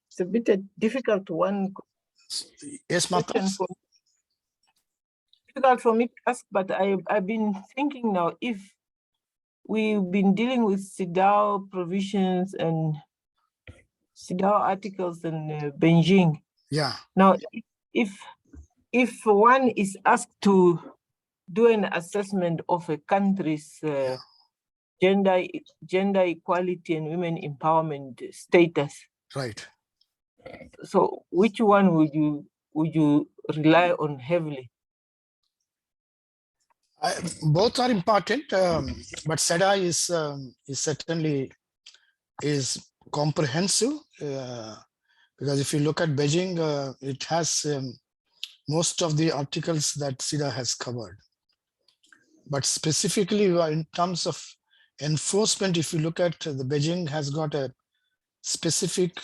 It's a bit a difficult one. Yes, Martha. Difficult for me to ask, but I've been thinking now, if we've been dealing with CEDAW provisions and CEDAW articles in Beijing. Yeah. Now, if one is asked to do an assessment of a country's gender equality and women empowerment status, Right. so which one would you rely on heavily? Both are important, but SEDA is certainly is comprehensive, because if you look at Beijing, it has most of the articles that SEDA has covered. But specifically in terms of enforcement, if you look at the Beijing has got a specific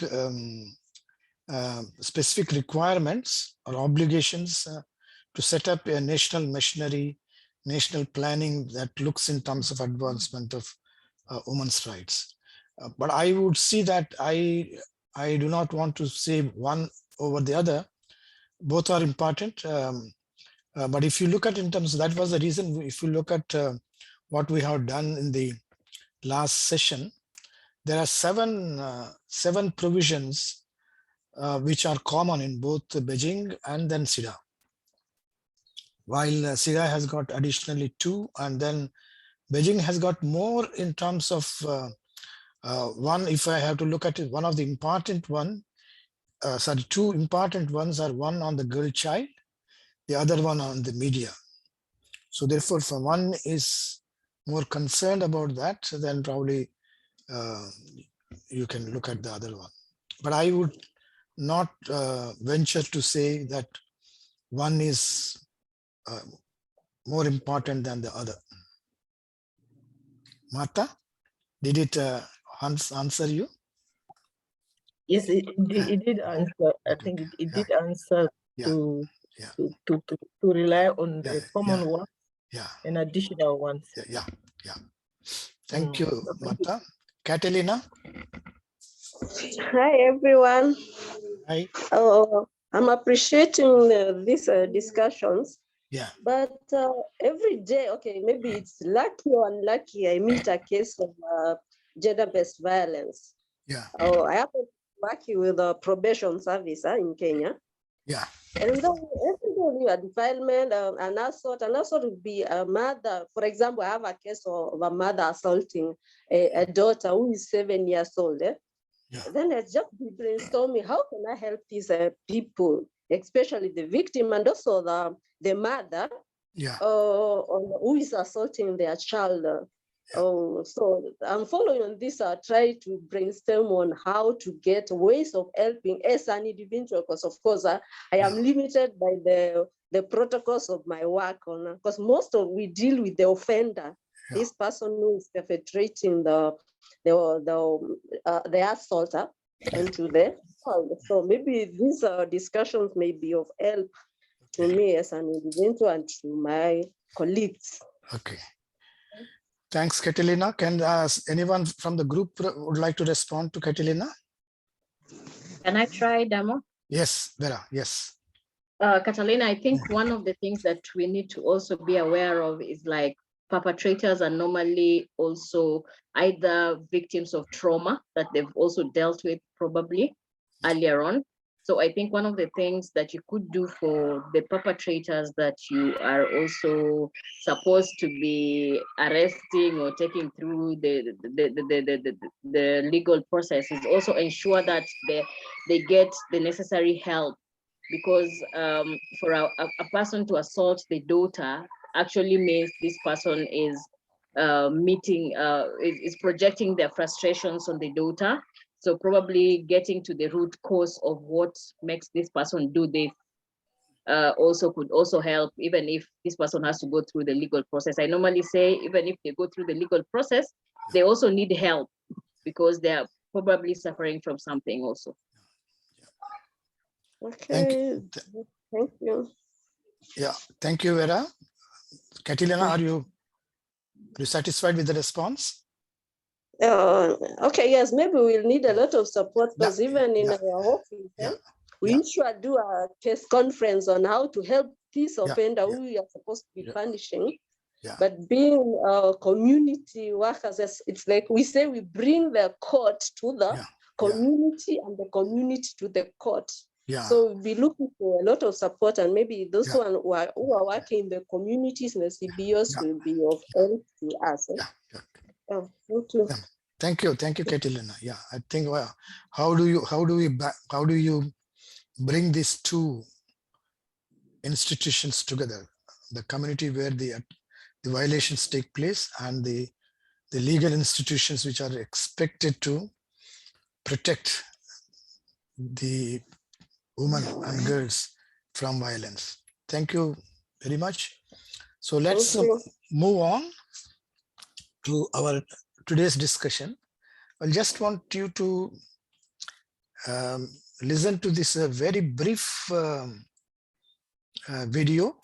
specific requirements or obligations to set up a national machinery, national planning that looks in terms of advancement of women's rights. But I would see that I do not want to say one over the other. Both are important. But if you look at in terms of, that was the reason, if you look at what we have done in the last session, there are seven provisions which are common in both Beijing and then SEDA. While SEDA has got additionally 2, and then Beijing has got more in terms of one, if I have to look at it, one of the important one, 2 important ones are, one on the girl child, the other one on the media. So therefore, if one is more concerned about that, then probably you can look at the other one. But I would not venture to say that one is more important than the other. Martha, did it answer you? Yes, it did answer. I think it did answer to rely on the common one and additional ones. Thank you, Martha. Catalina. Hi, everyone. Hi. I'm appreciating these discussions. Yeah. But every day, okay, maybe it's lucky or unlucky, I meet a case of gender-based violence. Yeah. I happen to be working with a probation service in Kenya. Yeah. And then every day a defilement, an assault would be a mother. For example, I have a case of a mother assaulting a daughter who is 7 years old. Yeah. Then I just brainstorming, how can I help these people, especially the victim and also the mother, who is assaulting their child. So I'm following on this, try to brainstorm on how to get ways of helping as an individual, because of course I am limited by the protocols of my work, because most of we deal with the offender, this person who is perpetrating the assaulter into the child. So maybe these discussions may be of help to me as an individual and to my colleagues. Okay. Thanks, Catalina. Can anyone from the group would like to respond to Catalina? Can I try, Damo? Yes, Vera, yes. Catalina, I think one of the things that we need to also be aware of is like perpetrators are normally also either victims of trauma that they've also dealt with probably earlier on. So I think one of the things that you could do for the perpetrators that you are also supposed to be arresting or taking through the legal process is also ensure that they get the necessary help, because for a person to assault the daughter actually means this person is is projecting their frustrations on the daughter. So probably getting to the root cause of what makes this person do this also could also help, even if this person has to go through the legal process. I normally say, even if they go through the legal process, they also need help because they are probably suffering from something also. Okay, thank you. Yeah, thank you, Vera. Catalina, are you satisfied with the response? Okay, yes, maybe we'll need a lot of support because even in yeah, our office, yeah, we yeah. usually do a press conference on how to help this offender yeah, who we are supposed to be yeah, punishing. yeah. But being community workers, it's like we say we bring the court to the Yeah, community and the community to the court. yeah, So we'll be looking for a lot of support, and maybe those yeah, who are working in the communities and the CBOs yeah, will be of help to us. yeah, yeah. Oh, thank you. Yeah. Thank you, Catalina. Yeah, I think how do you bring these two institutions together? The community where the violations take place and the legal institutions which are expected to protect the women and girls from violence. Thank you very much. So let's move on to our today's discussion. I just want you to listen to this very brief video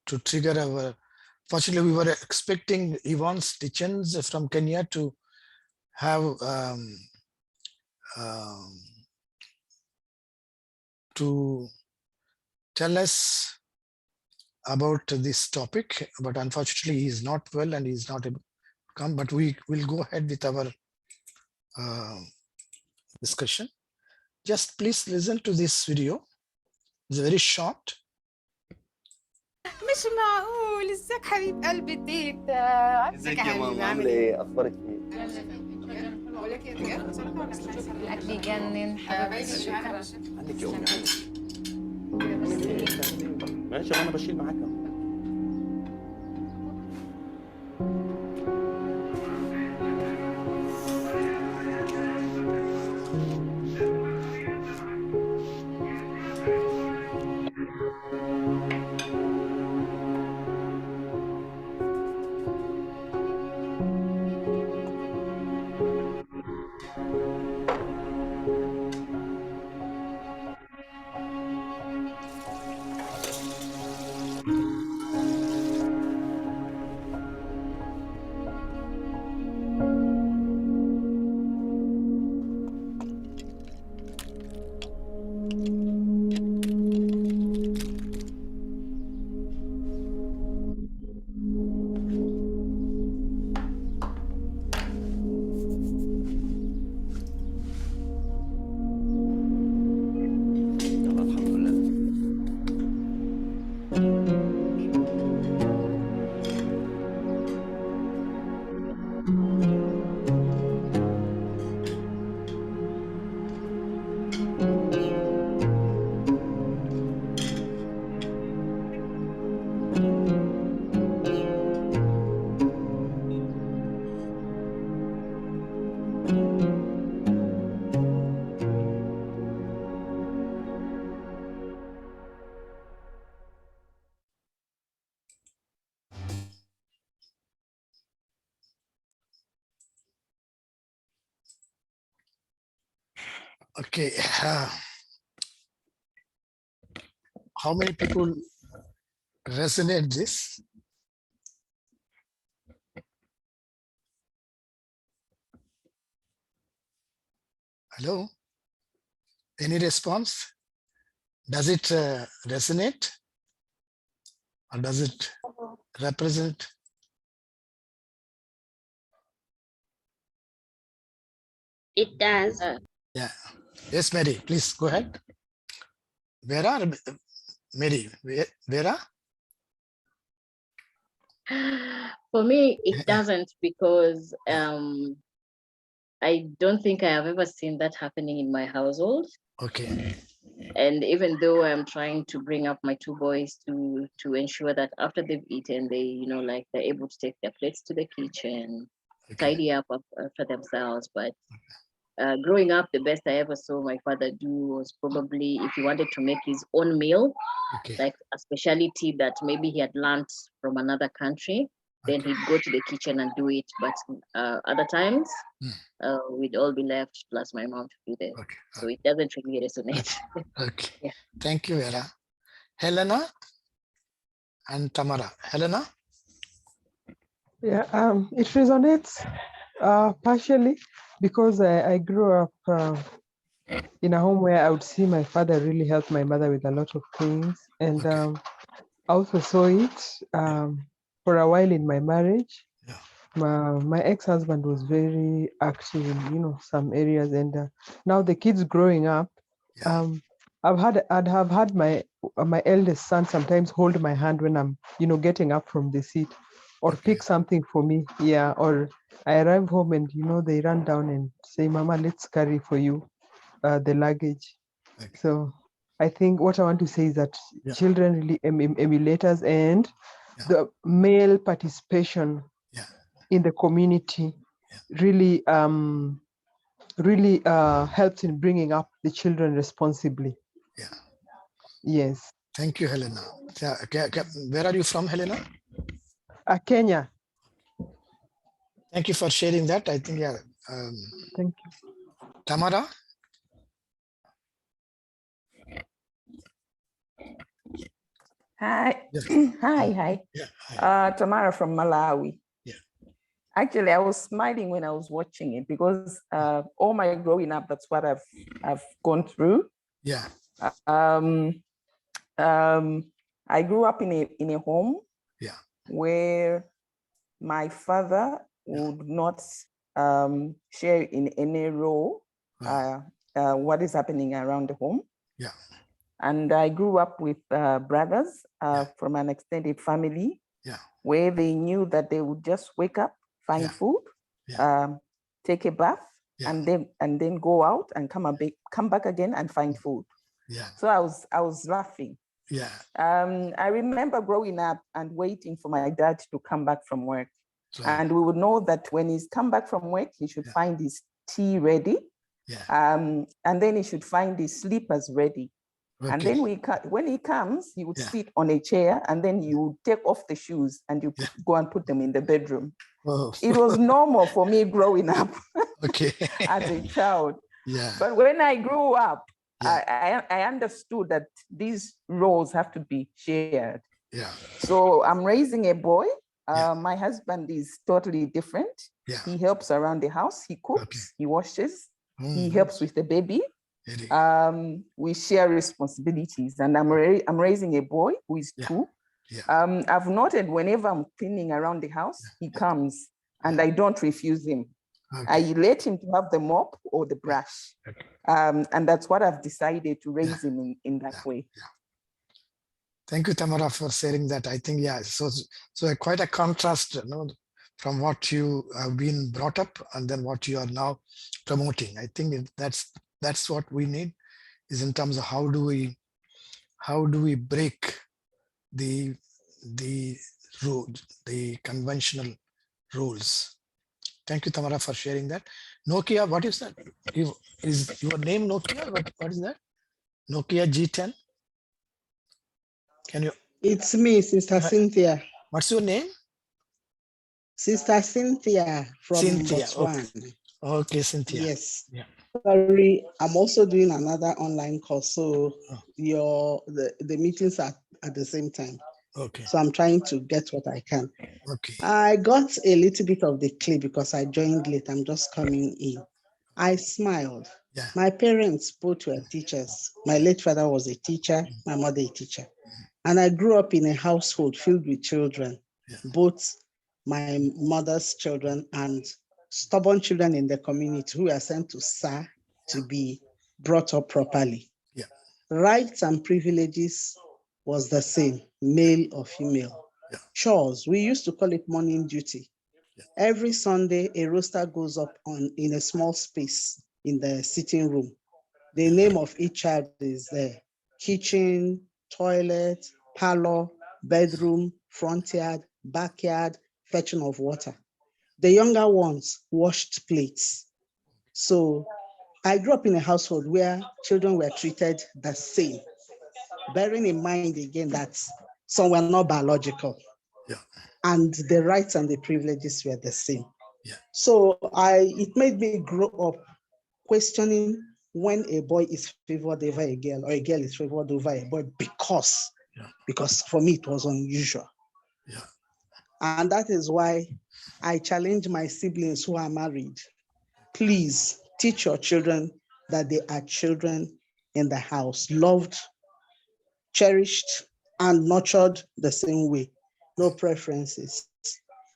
to trigger our. Fortunately, we were expecting Yvonne Stichens from Kenya to have to tell us about this topic, but unfortunately he is not well and he is not able to come, but we will go ahead with our discussion. Just please listen to this video. It's very short. مش معقول. ازيك حبيب قلبي تيتا؟ ازيك يا ماما؟ عامله ايه؟ اخبارك ايه؟ الاكل يجنن حبيبتي. شكرا. عندك يا امي ماشي وانا بشيل معاك اهو. Okay. How many people resonate this? Hello? Any response? Does it resonate? Or does it represent? It does. Yeah. Yes, Mary, please go ahead. Vera, Mary, Vera? For me, it doesn't, because I don't think I have ever seen that happening in my household. Okay. And even though I'm trying to bring up my two boys to ensure that after they've eaten, they, like they're able to take their plates to the kitchen, tidy up for themselves. But growing up, the best I ever saw my father do was probably if he wanted to make his own meal, like a specialty that maybe he had learned from another country, then he'd go to the kitchen and do it. But other times, we'd all be left, plus my mom to do it. So it doesn't really resonate. Okay. Yeah. Thank you, Vera. Helena and Tamara. Helena? Yeah, it resonates Partially because I grew up in a home where I would see my father really help my mother with a lot of things. And Okay. I also saw it for a while in my marriage. Yeah. My ex-husband was very active in, some areas. And now the kids growing up, Yeah. I'd have had my eldest son sometimes hold my hand when I'm, getting up from the seat or Okay. pick something for me. Yeah. Or I arrive home and, they run down and say, Mama, let's carry for you the luggage. Okay. So I think what I want to say is that Yeah. children really emulate us, and Yeah. the male participation Yeah. in the community really helps in bringing up the children responsibly. Yeah. Yes. Thank you, Helena. Yeah, where are you from, Helena? Kenya. Thank you for sharing that. I think, yeah. Thank you. Tamara? Hi. Yes. Hi. Yeah. Hi. Tamara from Malawi. Yeah. Actually, I was smiling when I was watching it because all my growing up, that's what I've gone through. Yeah. I grew up in a home where my father would not share in any role what is happening around the home. Yeah. And I grew up with brothers from an extended family where they knew that they would just wake up, find food, take a bath, and then go out and come back again and find food. Yeah. So I was laughing. Yeah. I remember growing up and waiting for my dad to come back from work. Right. And we would know that when he's come back from work, he should find his tea ready. Yeah. And then he should find his slippers ready. Okay. And then when he comes, he would sit on a chair, and then you would take off the shoes and you go and put them in the bedroom. Oh. It was normal for me growing up okay. as a child. Yeah. But when I grew up, I understood that these roles have to be shared. Yeah. So I'm raising a boy. My husband is totally different. Yeah. He helps around the house. He cooks, he washes, he helps with the baby. We share responsibilities, and I'm raising a boy who is 2. Yeah. I've noted whenever I'm cleaning around the house, he comes and I don't refuse him. Okay. I let him to have the mop or the brush. Okay. And that's what I've decided to raise him in that way. Yeah. Thank you, Tamara, for sharing that. I think, so quite a contrast, from what you have been brought up and then what you are now promoting. I think that's what we need, is in terms of how do we break the conventional rules. Thank you, Tamara, for sharing that. Nokia, what is that? Is your name Nokia? What is that? Nokia G10? Can you? It's me, Sister Cynthia. What's your name? Sister Cynthia from Botswana. Okay, Cynthia. Yes. Yeah. Sorry, I'm also doing another online course, so the meetings are at the same time. Okay. So I'm trying to get what I can. Okay. I got a little bit of the clip because I joined late. I'm just coming in. I smiled. Yeah. My parents both were teachers. My late father was a teacher, my mother a teacher. And I grew up in a household filled with children, both my mother's children and stubborn children in the community who are sent to SAR to be brought up properly. Yeah. Rights and privileges was the same, male or female. Yeah. Chores, we used to call it morning duty. Yeah. Every Sunday, a roster goes up in a small space in the sitting room. The name of each child is there: kitchen, toilet, parlor, bedroom, front yard, backyard, fetching of water. The younger ones washed plates. So I grew up in a household where children were treated the same, bearing in mind again that some were not biological, and the rights and the privileges were the same. Yeah. So it made me grow up questioning when a boy is favored over a girl or a girl is favored over a boy, because for me it was unusual. Yeah. And that is why I challenge my siblings who are married. Please teach your children that they are children in the house, loved, cherished, and nurtured the same way. No preferences.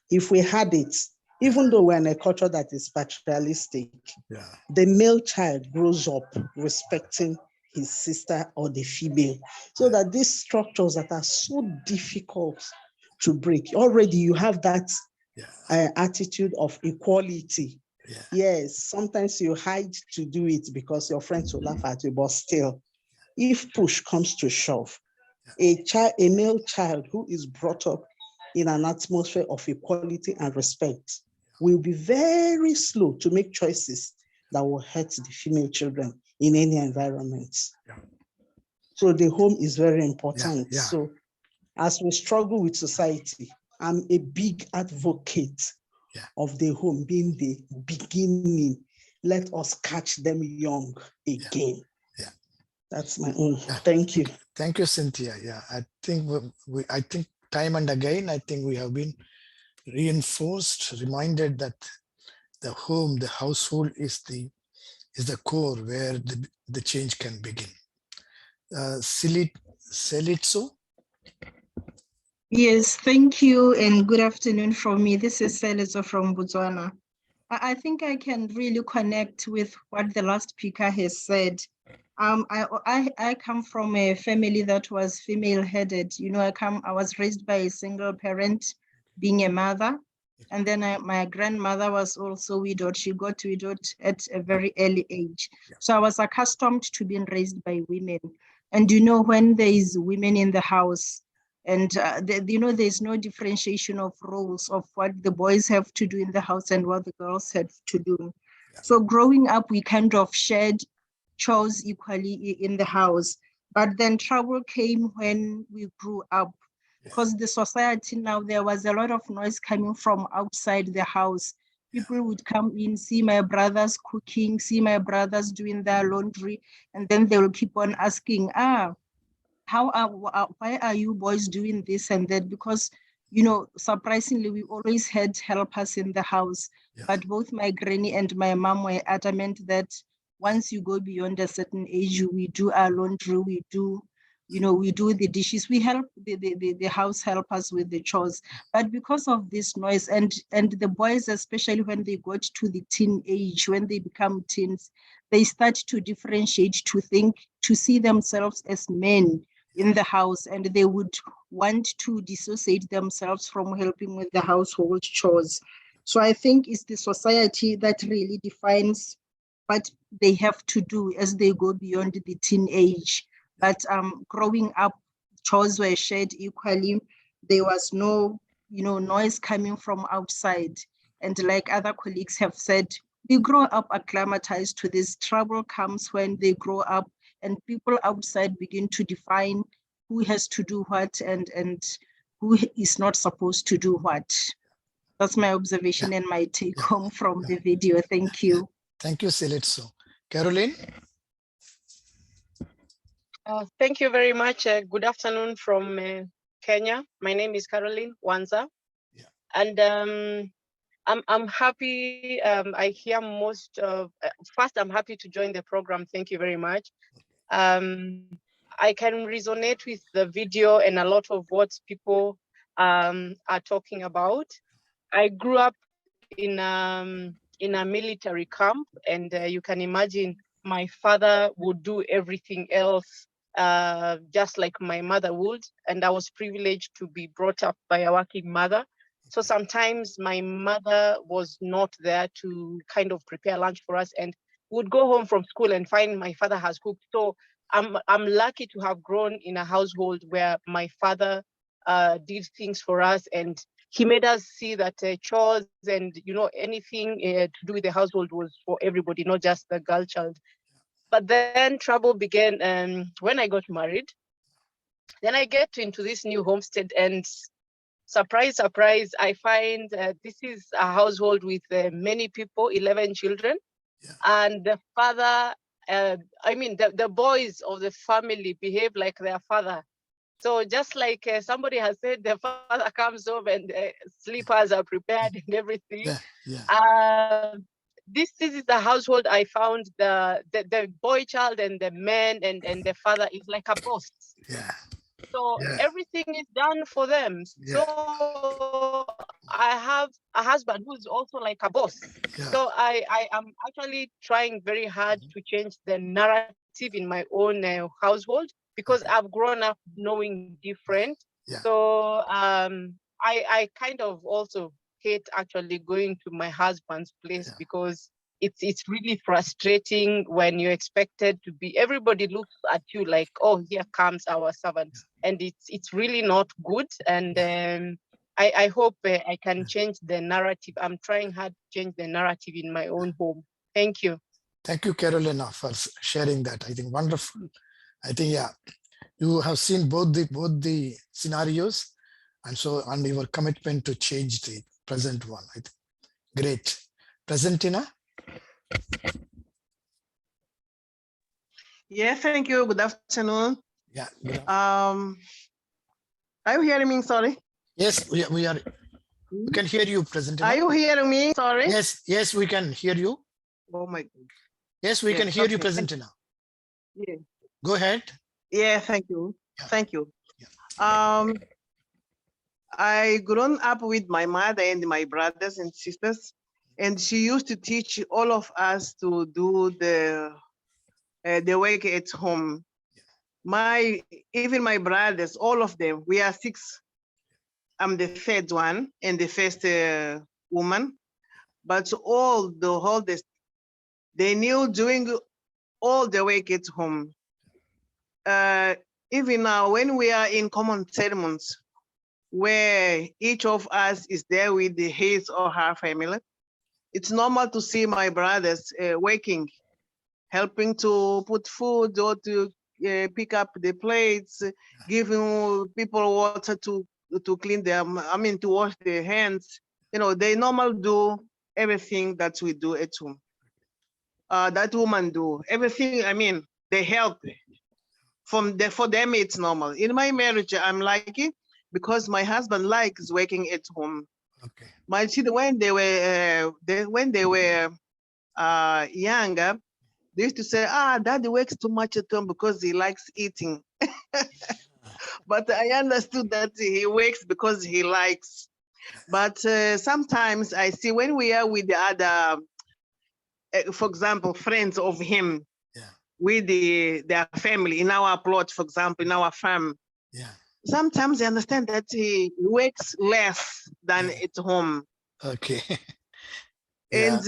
If we had it, even though we're in a culture that is patriarchalistic, the male child grows up respecting his sister or the female, so that these structures that are so difficult to break, already you have that attitude of equality. Yes, sometimes you hide to do it because your friends will laugh at you, but still, if push comes to shove, a male child who is brought up in an atmosphere of equality and respect will be very slow to make choices that will hurt the female children in any environment. So the home is very important. So as we struggle with society, I'm a big advocate of the home being the beginning. Let us catch them young again. That's my own. Thank you. Thank you, Cynthia. Yeah, I think I think time and again, I think we have been reinforced, reminded that the home, the household is the core where the change can begin. Selitso? Yes, thank you and good afternoon from me. This is Selitso from Botswana. I think I can really connect with what the last speaker has said. I come from a family that was female-headed. You know, I was raised by a single parent, being a mother. And then my grandmother was also widowed. She got widowed at a very early age. So I was accustomed to being raised by women. And you know, when there is women in the house, and you know, there's no differentiation of roles of what the boys have to do in the house and what the girls have to do. So growing up, we kind of shared chores equally in the house. But then trouble came when we grew up, because the society now, there was a lot of noise coming from outside the house. People would come in, see my brothers cooking, see my brothers doing their laundry, and then they will keep on asking, why are you boys doing this and that? Because, you know, surprisingly, we always had helpers in the house, but both my granny and my mom were adamant that once you go beyond a certain age, we do our laundry, we do the dishes, we help the house help us with the chores. But because of this noise, and the boys, especially when they got to the teen age, when they become teens, they start to differentiate, to see themselves as men in the house, and they would want to dissociate themselves from helping with the household chores. So I think it's the society that really defines what they have to do as they go beyond the teen age. But growing up, chores were shared equally. There was no, noise coming from outside. And like other colleagues have said, we grow up acclimatized to this. Trouble comes when they grow up and people outside begin to define who has to do what and who is not supposed to do what. That's my observation and my take home from the video. Thank you. Thank you, Selitso. Caroline? Thank you very much. Good afternoon from Kenya. My name is Caroline Wanza. And I'm happy. I hear most of, first, I'm happy to join the program. Thank you very much. I can resonate with the video and a lot of what people are talking about. I grew up in a military camp, and you can imagine my father would do everything else just like my mother would. And I was privileged to be brought up by a working mother. So sometimes my mother was not there to kind of prepare lunch for us, and would go home from school and find my father has cooked. So I'm lucky to have grown in a household where my father did things for us, and he made us see that chores and anything to do with the household was for everybody, not just the girl child. But then trouble began when I got married. Then I get into this new homestead, and surprise, surprise, I find this is a household with many people, 11 children. And the father, the boys of the family behave like their father. So just like somebody has said, the father comes home and sleepers are prepared and everything. This is the household I found the boy child and the man and the father is like a boss. So everything is done for them. So I have a husband who's also like a boss. So I am actually trying very hard to change the narrative in my own household, because I've grown up knowing different. So I kind of also hate actually going to my husband's place, because it's really frustrating when you're expected to be, everybody looks at you like, oh, here comes our servant. And it's really not good. And I hope I can change the narrative. I'm trying hard to change the narrative in my own home. Thank you. Thank you, Carolina, for sharing that. I think wonderful. I think, you have seen both the scenarios, and your commitment to change the present one. I think great. Presentina. Yeah, thank you. Good afternoon. Yeah. Are you hearing me? Sorry. Yes, we are. We can hear you, Presentina. Are you hearing me? Sorry. Yes, we can hear you. Oh my God. Yes, we can hear you, Presentina. Yeah. Go ahead. Yeah, thank you. Thank you. I grown up with my mother and my brothers and sisters, and she used to teach all of us to do the work at home. Even my brothers, all of them, we are 6. I'm the third one and the first woman, but all the oldest, they knew doing all the work at home. Even now, when we are in common ceremonies, where each of us is there with his or her family, it's normal to see my brothers working, helping to put food or to pick up the plates, giving people water to clean them, to wash their hands. You know, they normally do everything that we do at home. That woman do everything. They help. For them, it's normal. In my marriage, I'm lucky because my husband likes working at home. Okay. My children, when they were younger, they used to say, Daddy works too much at home because he likes eating. But I understood that he works because he likes. But sometimes I see when we are with the other, for example, friends of him, with their family in our plot, for example, in our farm. Sometimes I understand that he works less than at home. Okay. And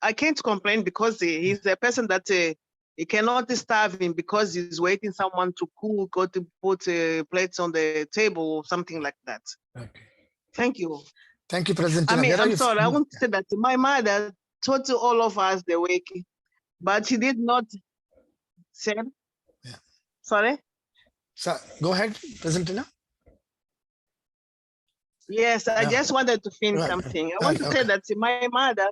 I can't complain because he's a person that he cannot starve him because he's waiting someone to cook or to put plates on the table or something like that. Okay. Thank you. Thank you, Presentina. I'm sorry, I want to say that my mother taught all of us the work, but she did not say. Sorry? So go ahead, Presentina. Yes, I just wanted to finish something. I want to say that my mother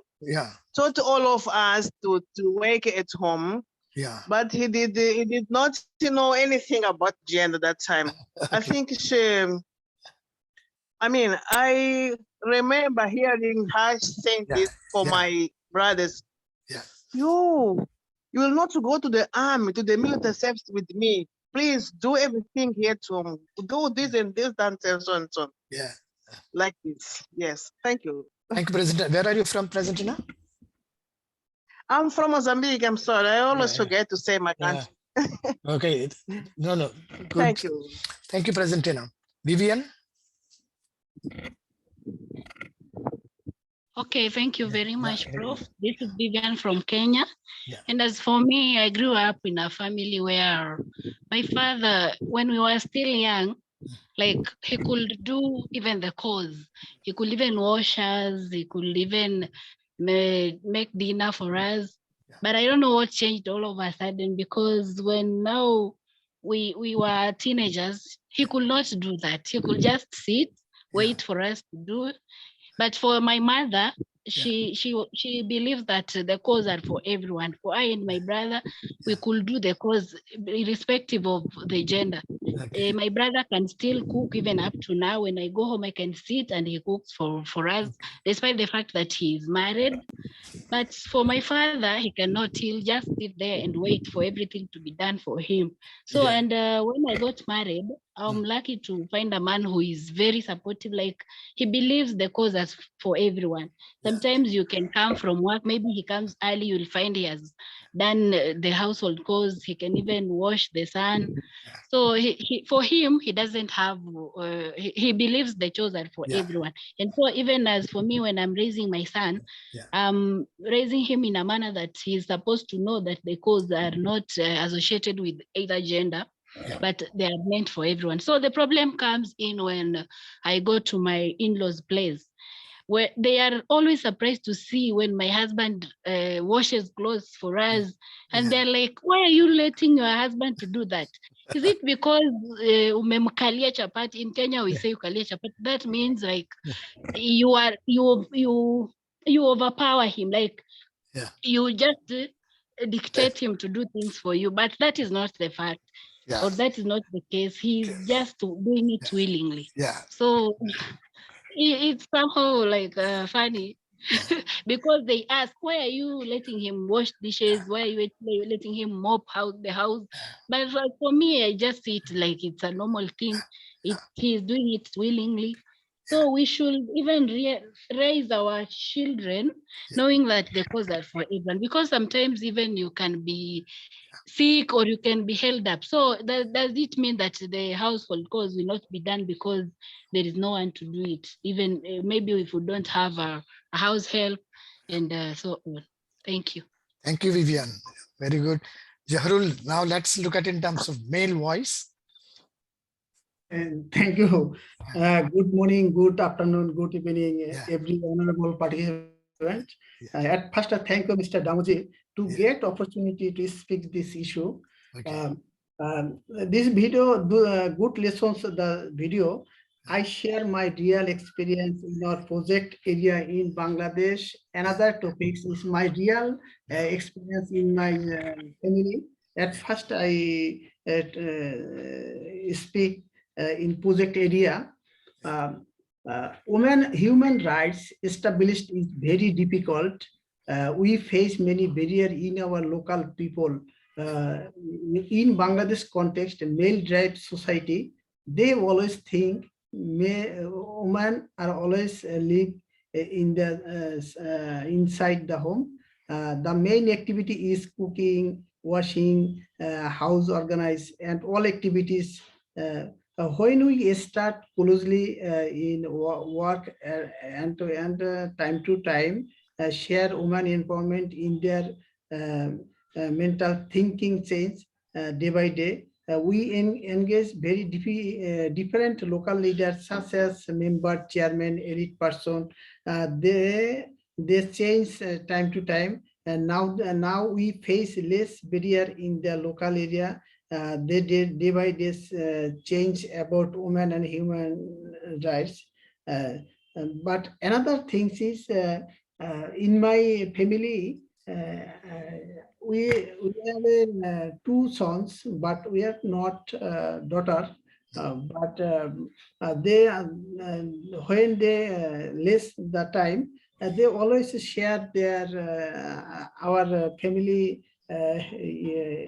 taught all of us to work at home. But he did not know anything about gender that time. I think I remember hearing her saying this for my brothers. You will not go to the army, to the military service with me. Please do everything here to do this and this, and so and so. Like this. Yes. Thank you. Thank you, President. Where are you from, Presentina? I'm from Mozambique. I'm sorry. I always forget to say my country. Okay. No. Good. Thank you. Thank you, Presentina. Vivian? Okay, thank you very much, Prof. This is Vivian from Kenya. And as for me, I grew up in a family where my father, when we were still young, like he could do even the chores. He could even wash us. He could even make dinner for us. But I don't know what changed all of a sudden, because when now we were teenagers, he could not do that. He could just sit, wait for us to do. But for my mother, she believes that the cause are for everyone. For I and my brother, we could do the cause irrespective of the gender. My brother can still cook even up to now. When I go home, I can sit and he cooks for us, despite the fact that he is married. But for my father, he cannot. He'll just sit there and wait for everything to be done for him. So, and when I got married, I'm lucky to find a man who is very supportive. Like, he believes the cause is for everyone. Sometimes you can come from work, maybe he comes early, you'll find he has done the household chores. He can even wash the son. So for him, he doesn't have, he believes the chores are for everyone. And so even as for me, when I'm raising my son, I'm raising him in a manner that he's supposed to know that the cause are not associated with either gender, but they are meant for everyone. So the problem comes in when I go to my in-laws' place, where they are always surprised to see when my husband washes clothes for us. And they're like, why are you letting your husband to do that? Is it because umemkalia chapati? In Kenya, we say ukalia chapati. That means like you overpower him. Like you just dictate him to do things for you. But that is not the fact. Or that is not the case. He's just doing it willingly. So it's somehow like funny because they ask, why are you letting him wash dishes? Why are you letting him mop the house? But for me, I just see it like it's a normal thing. He's doing it willingly. So we should even raise our children knowing that the cause are for everyone, because sometimes even you can be sick or you can be held up. So does it mean that the household chores will not be done because there is no one to do it? Even maybe if we don't have a house help and so on. Thank you. Thank you, Vivian. Very good. Jahrul, now let's look at in terms of male voice. And thank you. Good morning, good afternoon, good evening, every honorable participant. At first, I thank you, Mr. Damoji, to get opportunity to speak this issue. This video, good lessons, the video, I share my real experience in our project area in Bangladesh. Another topic is my real experience in my family. At first, I speak in project area. Women human rights established is very difficult. We face many barriers in our local people. In Bangladesh context, male drive society, they always think women are always live in the inside the home. The main activity is cooking, washing, house organize, and all activities. When we start closely in work and time to time, share women empowerment in their mental thinking change day by day. We engage very different local leaders such as member, chairman, elite person. They change time to time, and now we face less barrier in the local area. They day by day change about women and human rights. But another thing is in my family, we have two sons, but we have not daughter. But they when they less the time, they always share their our family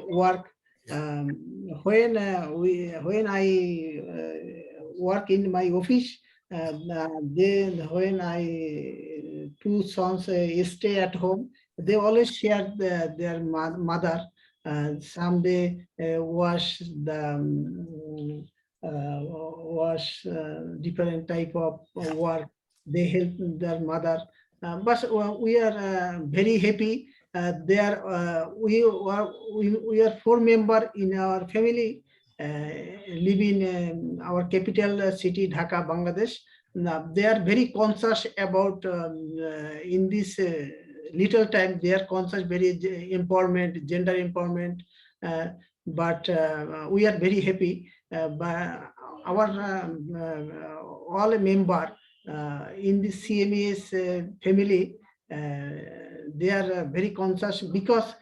work. When I work in my office, then when I two sons stay at home, they always share their mother. Someday wash the wash different type of work. They help their mother. But we are very happy. We are 4 members in our family, live in our capital city, Dhaka, Bangladesh. Now, they are very conscious about in this little time. They are conscious very empowerment, gender empowerment. But we are very happy. But our all member in the CMES family, they are very conscious because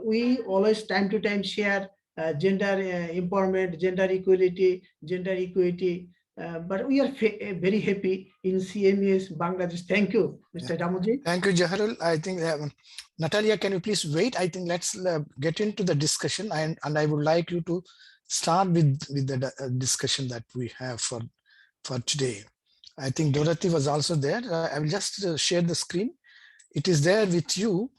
we always time to time share gender empowerment, gender equality, but we are very happy in CMES Bangladesh. Thank you, Mr. Damoji. Thank you, Jaharul. I think, Natalia, can you please wait? I think let's get into the discussion, and I would like you to start with the discussion that we have for today. I think Dorothy was also there. I will just share the screen. It is there with you.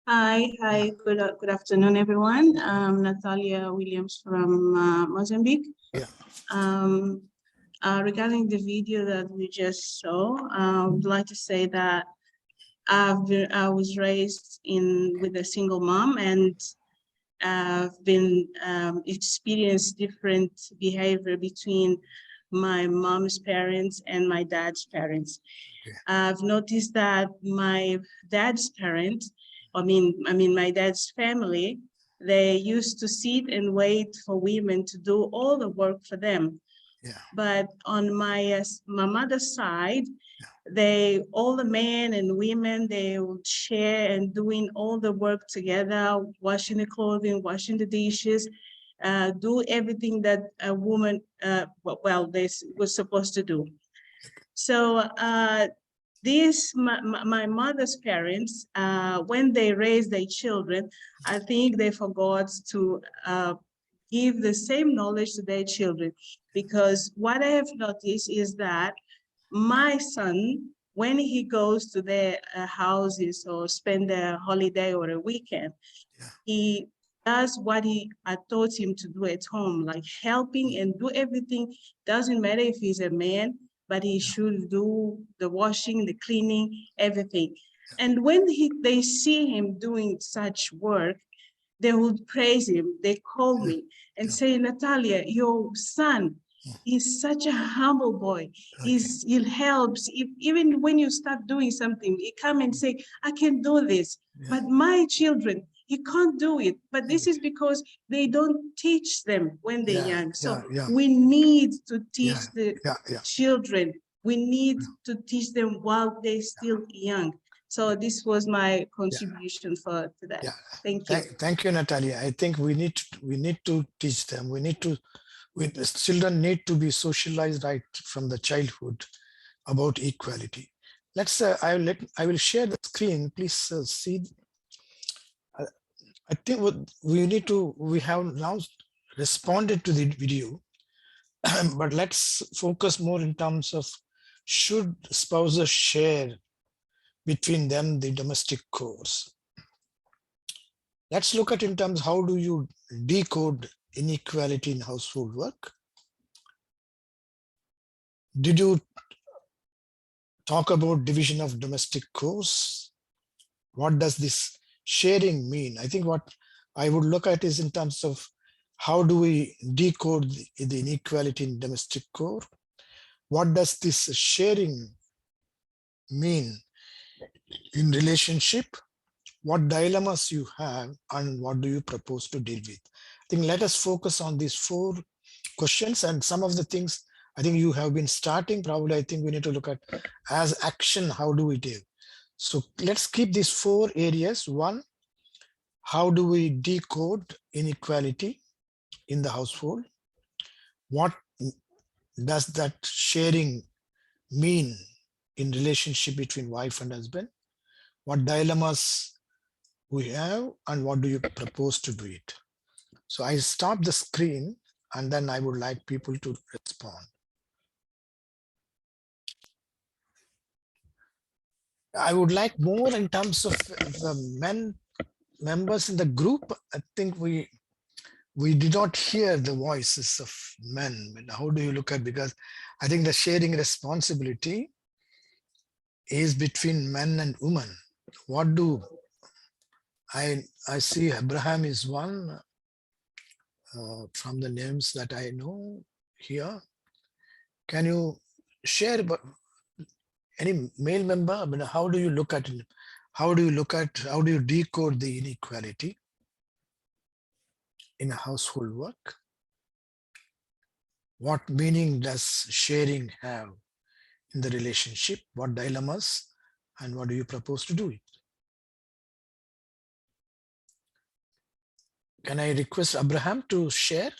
Hi, good afternoon, everyone. I'm Natalia Williams from Mozambique. Yeah. Regarding the video that we just saw, I would like to say that I was raised with a single mom, and I've been experienced different behavior between my mom's parents and my dad's parents. Okay. I've noticed that my dad's parents, my dad's family, they used to sit and wait for women to do all the work for them. Yeah. But on my mother's side, all the men and women, they would share and doing all the work together, washing the clothing, washing the dishes, do everything that a woman, they was supposed to do. So my mother's parents, when they raised their children, I think they forgot to give the same knowledge to their children, because what I have noticed is that my son, when he goes to their houses or spend a holiday or a weekend, he does what I taught him to do at home, like helping and do everything. Doesn't matter if he's a man, but he should do the washing, the cleaning, everything. And when they see him doing such work, they would praise him. They call me and say, Natalia, your son, he's such a humble boy. He helps. Even when you start doing something, he come and say, I can do this. But my children, he can't do it. But this is because they don't teach them when they're young. So we need to teach the children. We need to teach them while they're still young. So this was my contribution for that. Thank you. Thank you, Natalia. I think we need to teach them. Children need to be socialized right from the childhood about equality. Let's. I will share the screen. Please see. I think we have now responded to the video, but let's focus more in terms of should spouses share between them the domestic chores. Let's look at in terms how do you decode inequality in household work. Did you talk about division of domestic chores? What does this sharing mean? I think what I would look at is in terms of how do we decode the inequality in domestic core? What does this sharing mean in relationship? What dilemmas you have and what do you propose to deal with? I think let us focus on these 4 questions, and some of the things I think you have been starting. Probably I think we need to look at as action, how do we deal? So let's keep these 4 areas. 1, how do we decode inequality in the household? What does that sharing mean in relationship between wife and husband? What dilemmas we have and what do you propose to do it? So I stop the screen and then I would like people to respond. I would like more in terms of the members in the group. I think we did not hear the voices of men. How do you look at, because I think the sharing responsibility is between men and women. What do I see? Abraham is one from the names that I know here. Can you share about any male member? I mean, how do you look at it? How do you decode the inequality in a household work? What meaning does sharing have in the relationship? What dilemmas and what do you propose to do it? Can I request Abraham to share?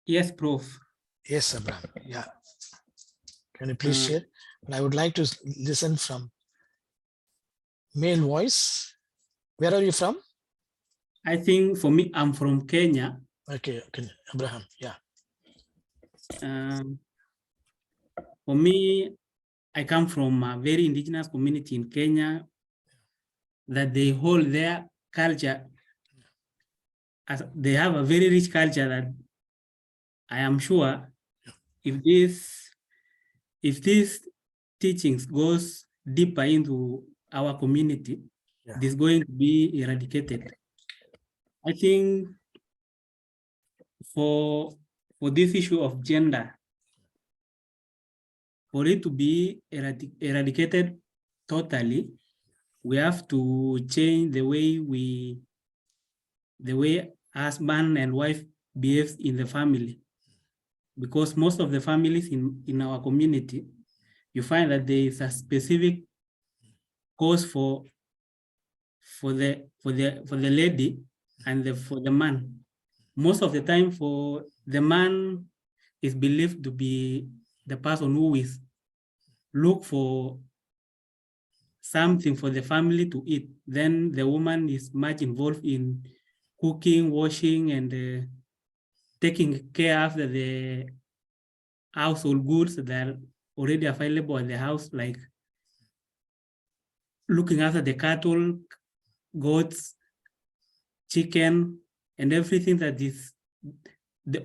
Yes, Prof. Yes, Abraham. Yeah. Can you please share? And I would like to listen from male voice. Where are you from? I think for me, I'm from Kenya. Okay, Abraham. Yeah. For me, I come from a very indigenous community in Kenya that they hold their culture. As they have a very rich culture that I am sure if these teachings goes deeper into our community, it is going to be eradicated. I think for this issue of gender, for it to be eradicated totally, we have to change the way husband and wife behaves in the family. Because most of the families in our community, you find that there is a specific cause for the lady and for the man. Most of the time, for the man is believed to be the person who is look for something for the family to eat. Then the woman is much involved in cooking, washing, and taking care after the household goods that are already available at the house, like looking after the cattle, goats, chicken, and everything that is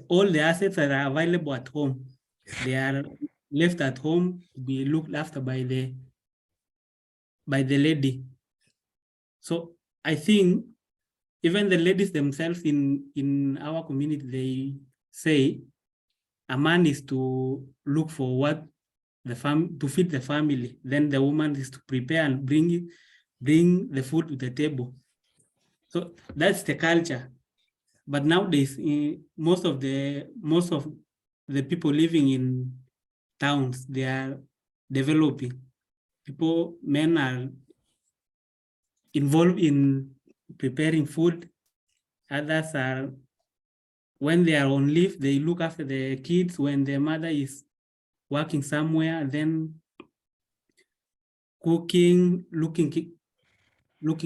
all the assets that are available at home. They are left at home to be looked after by the lady. So I think even the ladies themselves in our community, they say a man is to look for what to feed the family. Then the woman is to prepare and bring the food to the table. So that's the culture. But nowadays, most of the people living in towns, they are developing. Men are involved in preparing food. Others are, when they are on leave, they look after the kids. When their mother is working somewhere, then cooking, looking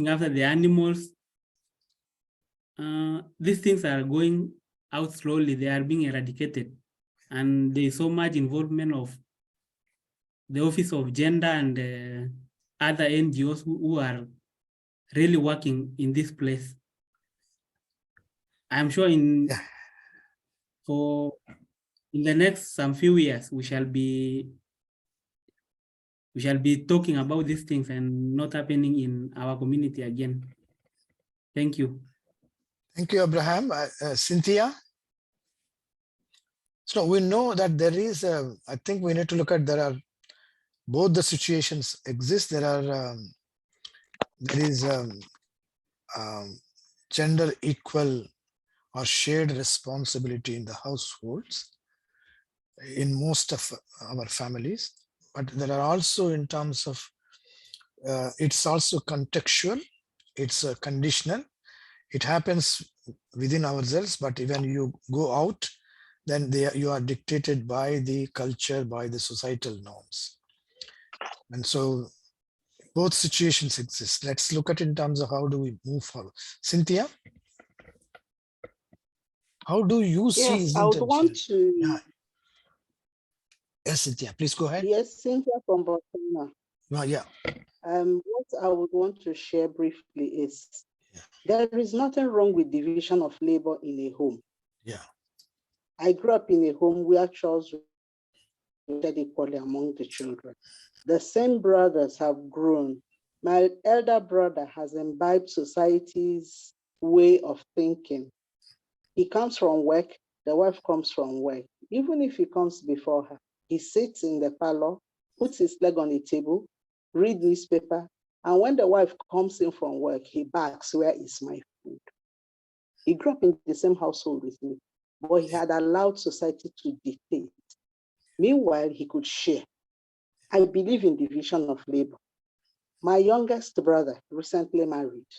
after the animals. These things are going out slowly. They are being eradicated. And there is so much involvement of the Office of Gender and other NGOs who are really working in this place. I'm sure in the next some few years we shall be talking about these things and not happening in our community again. Thank you. Thank you, Abraham. Cynthia? So we know that there is, I think we need to look at, there are both the situations exist. There is gender equal or shared responsibility in the households in most of our families, but there are also in terms of, it's also contextual, it's conditional. It happens within ourselves, but when you go out, then you are dictated by the culture, by the societal norms. And so both situations exist. Let's look at in terms of how do we move forward. Cynthia? How do you see? Yes, I would want to. Yeah. Yes, Cynthia, please go ahead. Yes, Cynthia from Botswana. Oh, yeah. What I would want to share briefly is there is nothing wrong with division of labor in a home. Yeah. I grew up in a home where chores were shared equally among the children. The same brothers have grown. My elder brother has imbibed society's way of thinking. He comes from work, the wife comes from work. Even if he comes before her, he sits in the parlor, puts his leg on the table, read newspaper, and when the wife comes in from work, he barks, "Where is my food?" He grew up in the same household with me, but he had allowed society to dictate Meanwhile, he could share. I believe in division of labor. My youngest brother recently married.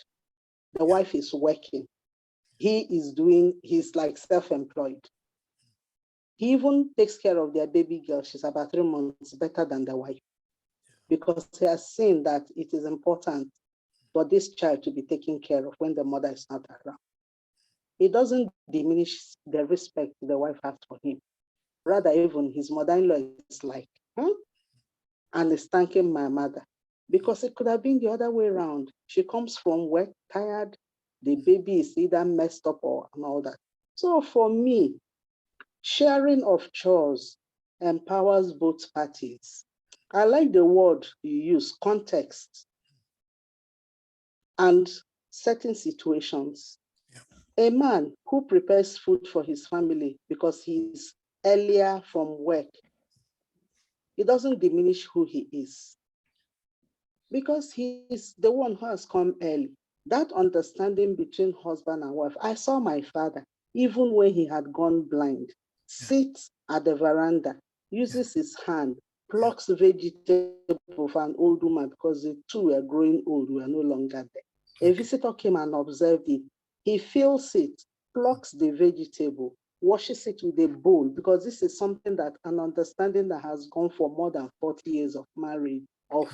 The wife is working. He's like self-employed. He even takes care of their baby girl. She's about 3 months better than the wife, because he has seen that it is important for this child to be taken care of when the mother is not around. It doesn't diminish the respect the wife has for him. Rather, even his mother-in-law is like, and is thanking my mother, because it could have been the other way around. She comes from work tired, the baby is either messed up or and all that. So for me, sharing of chores empowers both parties. I like the word you use, context and certain situations. A man who prepares food for his family because he's earlier from work, it doesn't diminish who he is, because he's the one who has come early. That understanding between husband and wife. I saw my father, even when he had gone blind, sit at the veranda, uses his hand, plucks vegetable for an old woman, because the two were growing old, were no longer there. A visitor came and observed it. He fills it, plucks the vegetable, washes it with a bowl, because this is something that an understanding that has gone for more than 40 years of marriage, of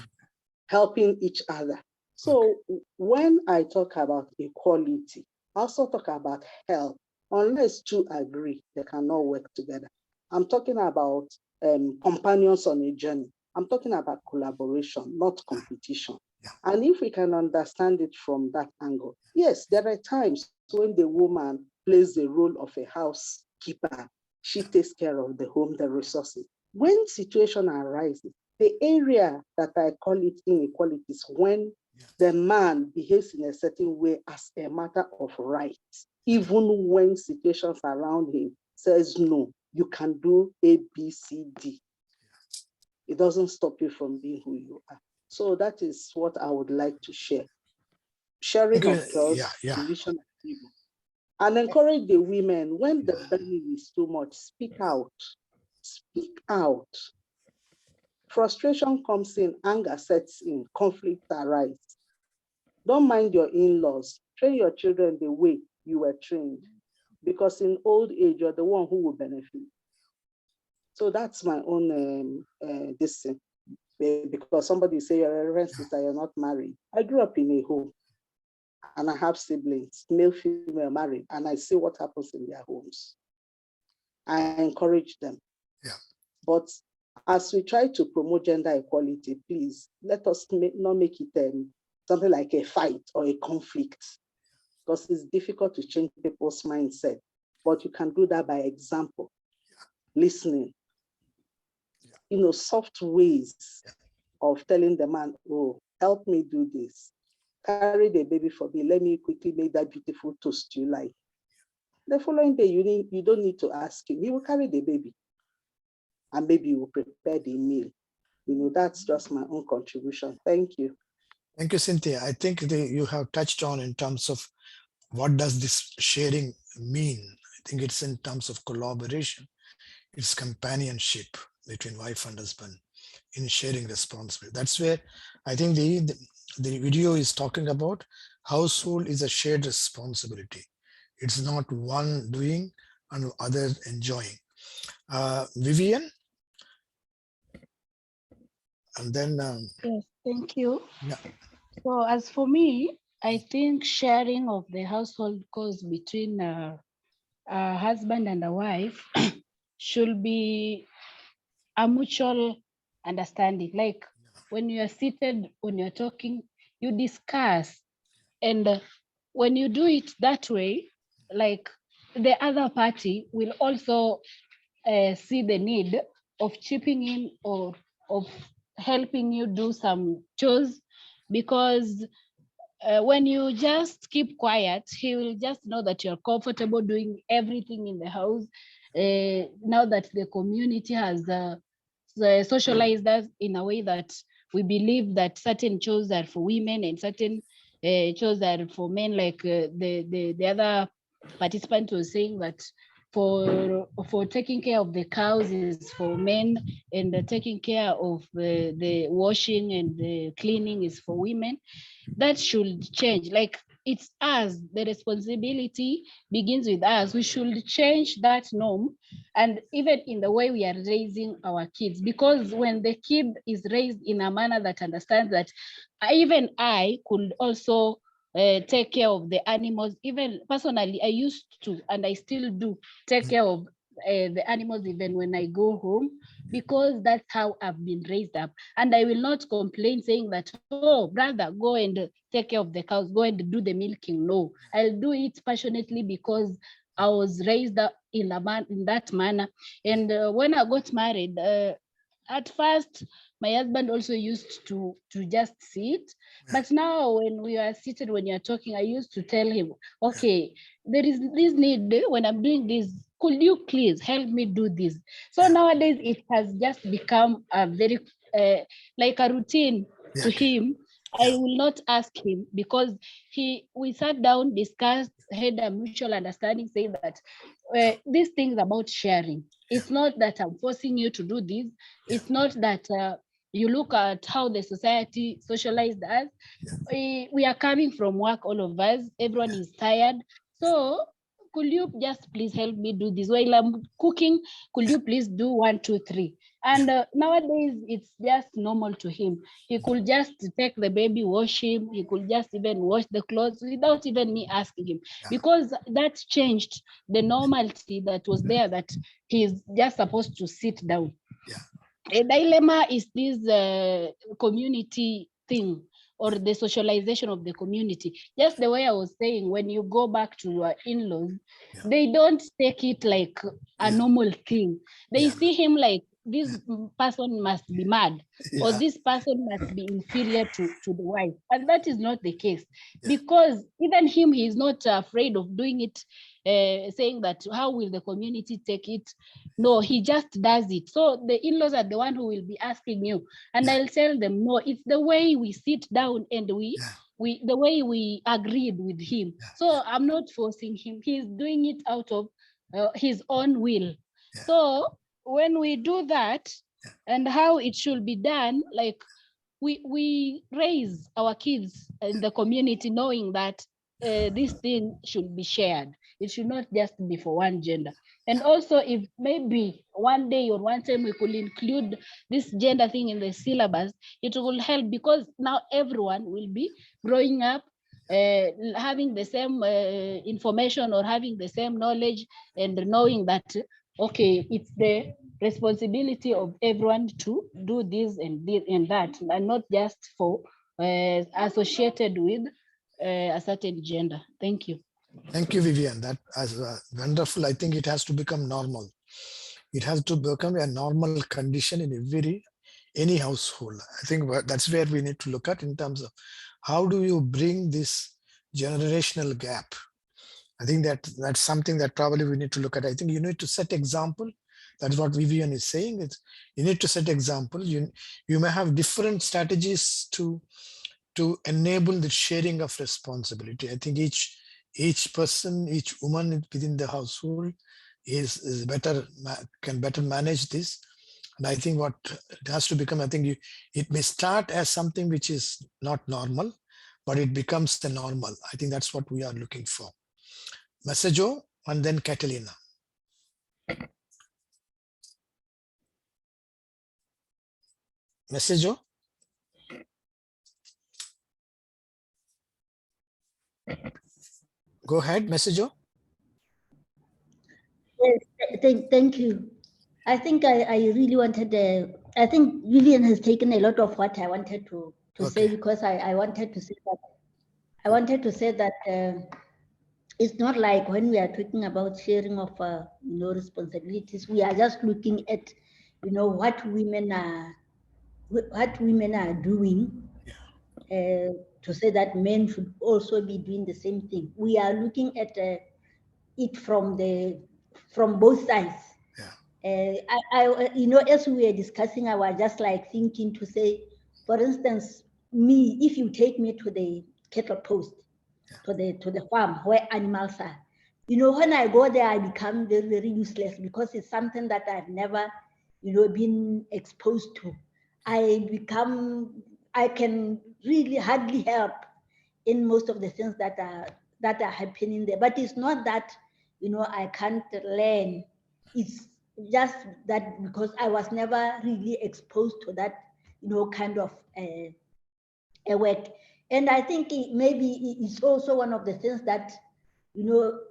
helping each other. So when I talk about equality, I also talk about health. Unless two agree, they cannot work together. I'm talking about companions on a journey. I'm talking about collaboration, not competition. And if we can understand it from that angle, yes, there are times when the woman plays the role of a housekeeper. She takes care of the home, the resources. When situation arises, the area that I call it inequality is when the man behaves in a certain way as a matter of right, even when situations around him says, no, you can do A, B, C, D. It doesn't stop you from being who you are. So that is what I would like to share. Sharing of chores, division of labor. And encourage the women, when the burden is too much, speak out. Speak out. Frustration comes in, anger sets in, conflict arises. Don't mind your in-laws. Train your children the way you were trained, because in old age, you're the one who will benefit. So that's my own this thing. Because somebody say you're a reverend sister, you're not married. I grew up in a home and I have siblings, male, female, married, and I see what happens in their homes. I encourage them. But as we try to promote gender equality, please let us not make it something like a fight or a conflict, because it's difficult to change people's mindset. But you can do that by example, listening, soft ways of telling the man, oh, help me do this. Carry the baby for me. Let me quickly make that beautiful toast you like. The following day, you don't need to ask him. He will carry the baby. And maybe you will prepare the meal. That's just my own contribution. Thank you. Thank you, Cynthia. I think you have touched on in terms of what does this sharing mean. I think it's in terms of collaboration. It's companionship between wife and husband in sharing responsibility. That's where I think the video is talking about household is a shared responsibility. It's not one doing and others enjoying. Vivian? And then yes, thank you. Yeah. So as for me, I think sharing of the household goes between a husband and a wife should be a mutual understanding. Like when you are seated, when you're talking, you discuss. And when you do it that way, like the other party will also see the need of chipping in or of helping you do some chores, because when you just keep quiet, he will just know that you're comfortable doing everything in the house. Now that the community has socialized us in a way that we believe that certain chores are for women and certain chores are for men, like the other participant was saying that for taking care of the cows is for men, and taking care of the washing and the cleaning is for women. That should change. Like, it's us, the responsibility begins with us. We should change that norm, and even in the way we are raising our kids, because when the kid is raised in a manner that understands that even I could also take care of the animals. Even personally, I used to, and I still do, take care of the animals even when I go home, because that's how I've been raised up. And I will not complain saying that, oh, brother, go and take care of the cows, go and do the milking. No, I'll do it passionately because I was raised up in that manner. And when I got married, at first, my husband also used to just sit, but now when we are seated, when you're talking, I used to tell him, okay, there is this need when I'm doing this, could you please help me do this? So nowadays it has just become a very, like a routine to him. I will not ask him because we sat down, discussed, had a mutual understanding, saying that these things about sharing, it's not that I'm forcing you to do this. It's not that you look at how the society socialized us. We are coming from work, all of us, everyone is tired. So could you just please help me do this? While I'm cooking, could you please do 1, 2, 3? And nowadays, it's just normal to him. He could just take the baby, wash him. He could just even wash the clothes without even me asking him, because that changed the normality that was there, that he's just supposed to sit down. A dilemma is this community thing, or the socialization of the community. Just the way I was saying, when you go back to your in-laws, they don't take it like a normal thing. They see him like, this person must be mad, or this person must be inferior to the wife. And that is not the case, because even him, he is not afraid of doing it, saying that, how will the community take it? No, he just does it. So the in-laws are the one who will be asking you. And I'll tell them, no, it's the way we sit down and the way we agreed with him. So I'm not forcing him. He's doing it out of his own will. So when we do that, and how it should be done, like we raise our kids in the community knowing that this thing should be shared. It should not just be for one gender. And also, if maybe one day or one time we could include this gender thing in the syllabus, it will help, because now everyone will be growing up having the same information, or having the same knowledge, and knowing that, okay, it's the responsibility of everyone to do this and that, and not just for associated with a certain gender. Thank you. Thank you, Vivian. That is wonderful. I think it has to become normal. It has to become a normal condition in any household. I think that's where we need to look at in terms of how do you bring this generational gap. I think that's something that probably we need to look at. I think you need to set example. That's what Vivian is saying. You need to set example. You may have different strategies to enable the sharing of responsibility. I think each person, each woman within the household can better manage this. And I think what it has to become, I think it may start as something which is not normal, but it becomes the normal. I think that's what we are looking for. Messaggio and then Catalina. Messaggio. Go ahead, Messaggio. Yes, thank you. I think I really wanted, I think Vivian has taken a lot of what I wanted to say, because I wanted to say that, it's not like when we are talking about sharing of responsibilities, we are just looking at what women are doing, to say that men should also be doing the same thing. We are looking at it from both sides. As we were discussing, I was just like thinking to say, for instance, me, if you take me to the cattle post, to the farm where animals are, when I go there, I become very, very useless because it's something that I've never, been exposed to. I can really hardly help in most of the things that are happening there. But it's not that, I can't learn. It's just that because I was never really exposed to that, kind of work. And I think maybe it's also one of the things that,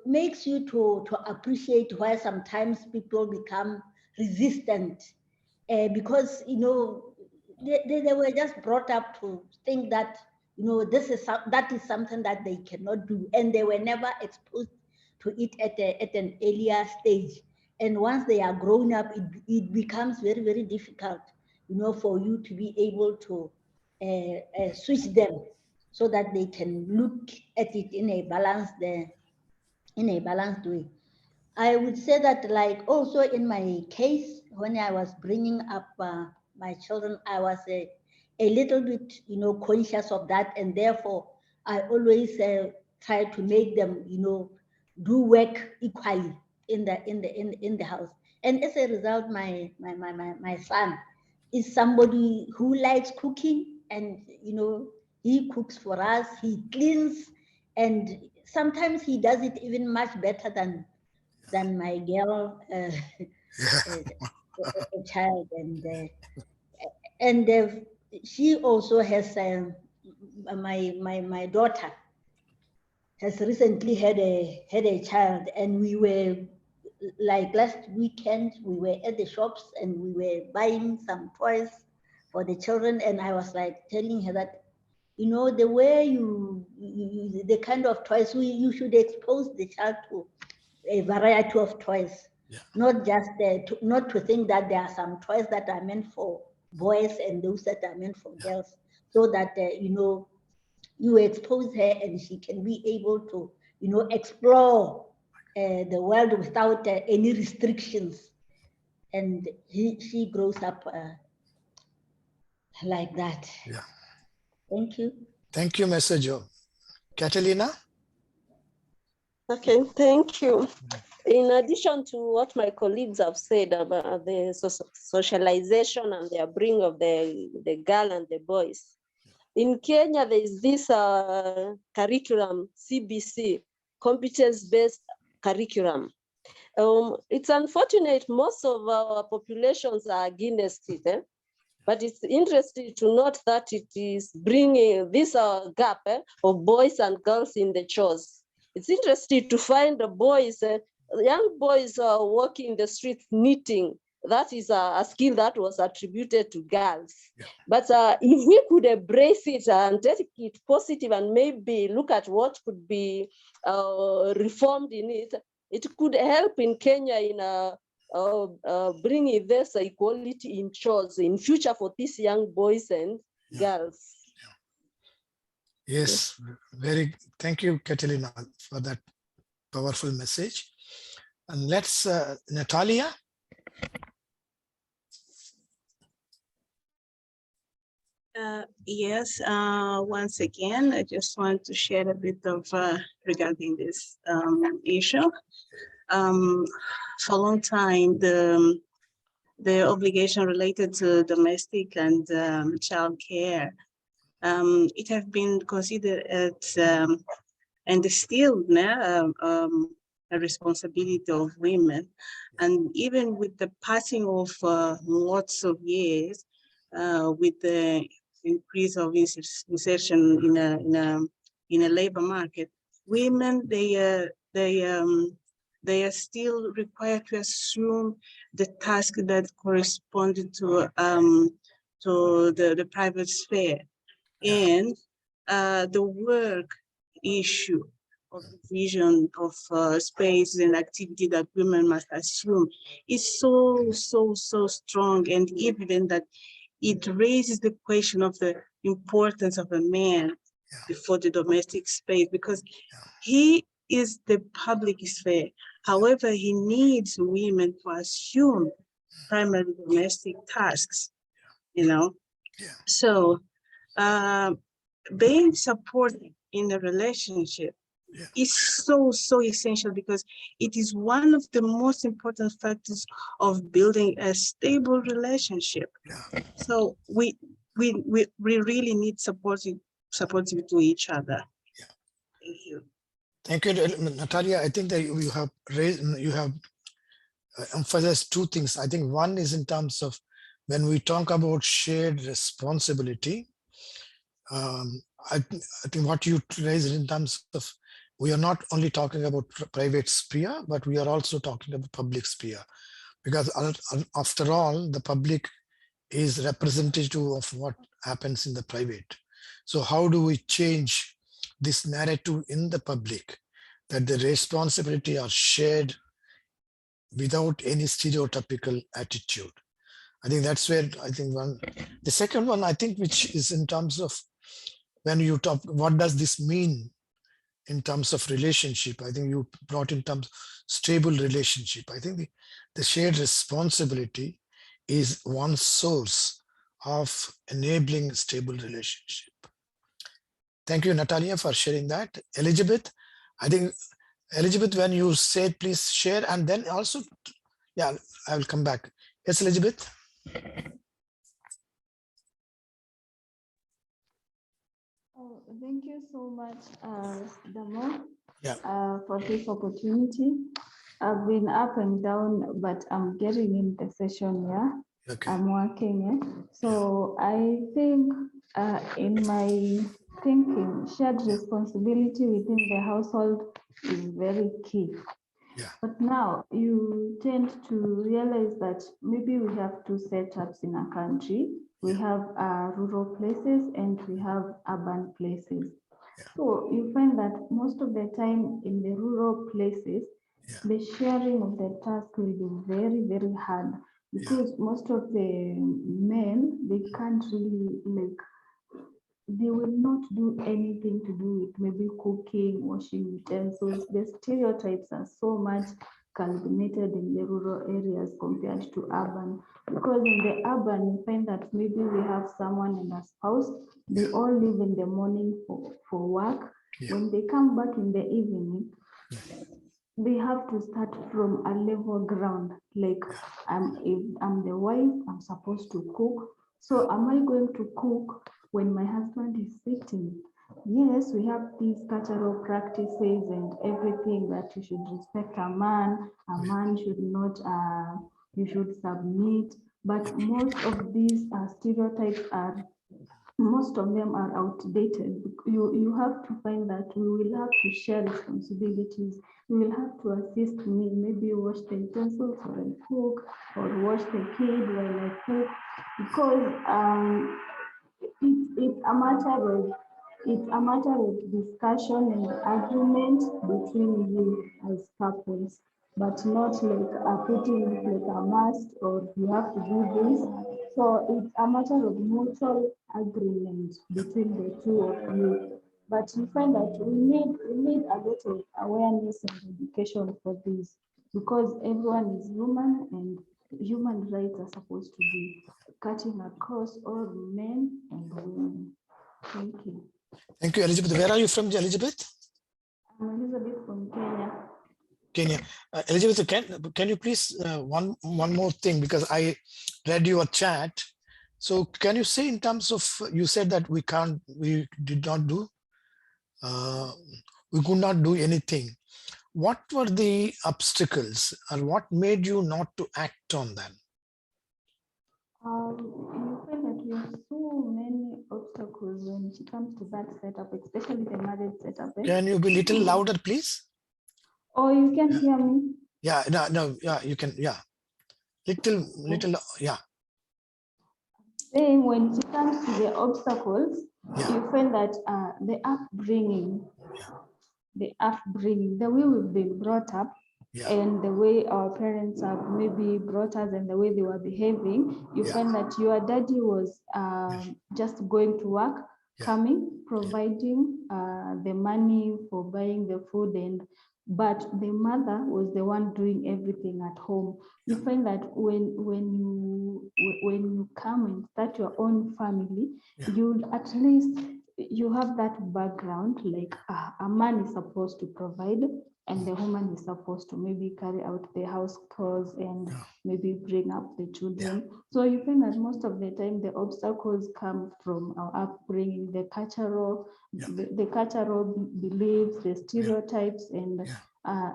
makes you to appreciate why sometimes people become resistant because, they were just brought up to think that, that is something that they cannot do, and they were never exposed to it at an earlier stage. And once they are grown up, it becomes very, very difficult, for you to be able to switch them so that they can look at it in a balanced way. I would say that, like, also in my case, when I was bringing up my children, I was a little bit, conscious of that, and therefore I always try to make them, do work equally in the house. And as a result, my son is somebody who likes cooking, and he cooks for us, he cleans, and sometimes he does it even much better than my girl child. And she also has my daughter has recently had a child, and we were, like, last weekend we were at the shops and we were buying some toys for the children, and I was like telling her that, the way the kind of toys you should expose the child to a variety of toys, not just not to think that there are some toys that are meant for boys and those that are meant for girls, so that you expose her and she can be able to explore the world without any restrictions, and she grows up like that. Thank you. Thank you, Mr. Joe. Catalina? Okay, thank you. In addition to what my colleagues have said about the socialization and the upbringing of the girl and the boys, in Kenya, there is this curriculum, CBC, competence-based curriculum. It's unfortunate most of our populations are against it, but it's interesting to note that it is bringing this gap of boys and girls in the chores. It's interesting to find the boys, young boys walking in the streets knitting. That is a skill that was attributed to girls. But if we could embrace it and take it positive and maybe look at what could be reformed in it, it could help in Kenya in bringing this equality in chores in future for these young boys and girls. Yes, thank you, Catalina, for that powerful message. And let's, Natalia. Yes, once again, I just want to share a bit of regarding this issue. For a long time, the obligation related to domestic and child care, it has been considered as, and still now, a responsibility of women. And even with the passing of lots of years, with the increase of insertion in a labor market, women they are still required to assume the task that corresponded to the private sphere, and the work issue of division of space and activity that women must assume is so strong and evident that it raises the question of the importance of a man before the domestic space, because he is the public sphere. However, he needs women to assume primary domestic tasks, So being supported in a relationship is so essential, because it is one of the most important factors of building a stable relationship. So we really need supportive to each other. Thank you. Thank you, Natalia. I think that you have emphasized two things. I think one is in terms of when we talk about shared responsibility, I think what you raised in terms of, we are not only talking about private sphere, but we are also talking about public sphere, because after all, the public is representative of what happens in the private. So how do we change this narrative in the public, that the responsibility are shared without any stereotypical attitude? I think that's where I think one. The second one, I think, which is in terms of when you talk, what does this mean in terms of relationship? I think you brought in terms of stable relationship. I think the shared responsibility is one source of enabling stable relationship. Thank you, Natalia, for sharing that. Elizabeth, I think, Elizabeth, when you say, please share, and then also, yeah, I will come back. Yes, Elizabeth. Oh, thank you so much, Damo, for this opportunity. I've been up and down, but I'm getting in the session, yeah? Okay. I'm working, yeah? So I think in my thinking, shared responsibility within the household is very key. Yeah. But now you tend to realize that maybe we have two setups in a country. We have rural places and we have urban places. Yeah. So you find that most of the time in the rural places, the sharing of the task will be very, very hard, because most of the men, they can't really, they will not do anything to do with maybe cooking, washing utensils. The stereotypes are so much culminated in the rural areas compared to urban, because in the urban you find that maybe we have someone and a spouse, they all leave in the morning for work. When they come back in the evening, they have to start from a level ground. Like, if I'm the wife, I'm supposed to cook. So am I going to cook when my husband is sitting? Yes, we have these cultural practices and everything that you should respect a man should not, you should submit. But most of these stereotypes most of them are outdated. You have to find that we will have to share responsibilities. We will have to assist me, maybe wash the utensils or I cook, or wash the kid while I cook, because it's a matter of discussion and agreement between you as couples, but not like putting it like a must or you have to do this. So it's a matter of mutual agreement between the two of you. But you find that we need a lot of awareness and education for this, because everyone is human and human rights are supposed to be cutting across all men and women. Thank you. Thank you, Elizabeth. Where are you from, Elizabeth? I'm Elizabeth from Kenya. Kenya. Elizabeth, can you please one more thing, because I read your chat. So can you say in terms of, you said that we could not do anything. What were the obstacles, or what made you not to act on them? You find that we have so many obstacles when it comes to that setup, especially the marriage setup. Can you be a little louder, please? Oh, you can hear me? Yeah, no, yeah, you can, yeah. Little, yeah. Then when it comes to the obstacles, you find that the upbringing, the way we've been brought up, and the way our parents have maybe brought us and the way they were behaving, you find that your daddy was just going to work, coming, providing the money for buying the food, but the mother was the one doing everything at home. You find that when you come and start your own family, you'll at least you have that background, like a man is supposed to provide and the woman is supposed to maybe carry out the house chores and maybe bring up the children. So you find that most of the time the obstacles come from our upbringing, the cultural beliefs, the stereotypes, and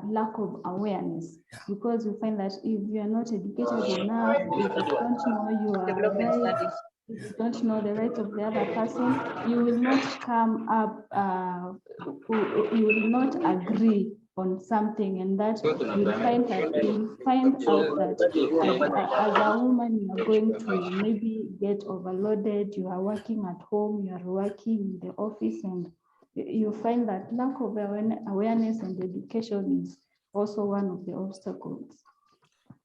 lack of awareness. Because you find that if you are not educated enough, if you don't know your rights, if you don't know the rights of the other person, you will not come up, you will not agree on something, and that you'll find out that as a woman you are going to maybe get overloaded. You are working at home, you are working in the office, and you find that lack of awareness and education is also one of the obstacles.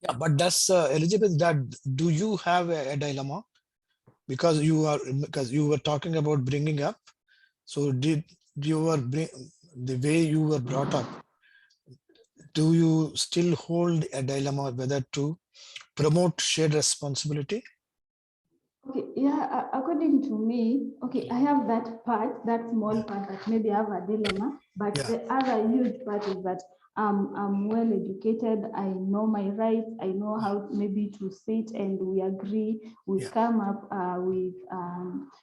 Yeah, but that's Elizabeth, that do you have a dilemma? Because you were talking about bringing up. So the way you were brought up, do you still hold a dilemma whether to promote shared responsibility? Okay, yeah, according to me, okay, I have that part, that small part that maybe I have a dilemma, but the other huge part is that I'm well educated, I know my rights, I know how maybe to sit and we agree, we come up with,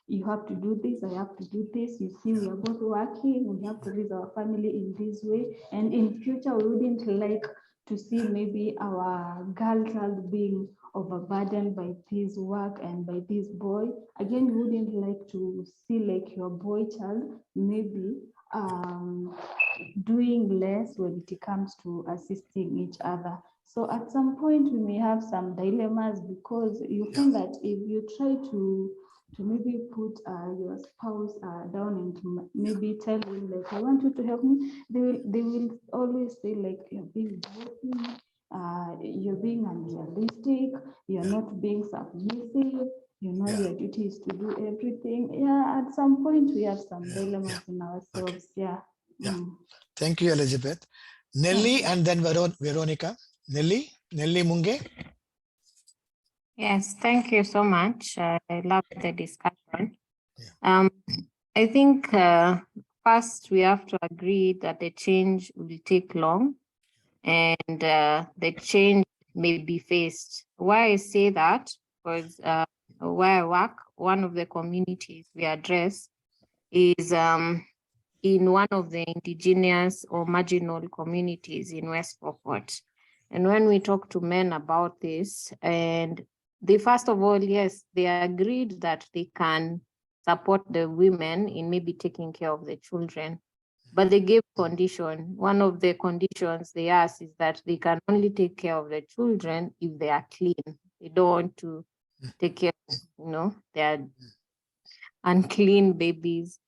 you have to do this, I have to do this, you see, we are both working, we have to raise our family in this way, and in future we wouldn't like to see maybe our girl child being overburdened by this work and by this boy. Again, you wouldn't like to see like your boy child maybe doing less when it comes to assisting each other. So at some point we may have some dilemmas, because you find that if you try to maybe put your spouse down and maybe tell him like, I want you to help me, they will always say like, you're being bossy, you're being unrealistic, you're not being submissive, you know your duty is to do everything. Yeah, at some point we have some dilemmas in ourselves. Yeah. Thank you, Elizabeth. Nelly and then Veronica. Nelly Munge. Yes, thank you so much. I love the discussion. I think first we have to agree that the change will take long, and the change may be faced. Why I say that? Because where I work, one of the communities we address is in one of the indigenous or marginal communities in West Pokot. And when we talk to men about this, and they, first of all, yes, they agreed that they can support the women in maybe taking care of the children, but they gave condition. One of the conditions they asked is that they can only take care of the children if they are clean. They don't want to take care of, their unclean babies.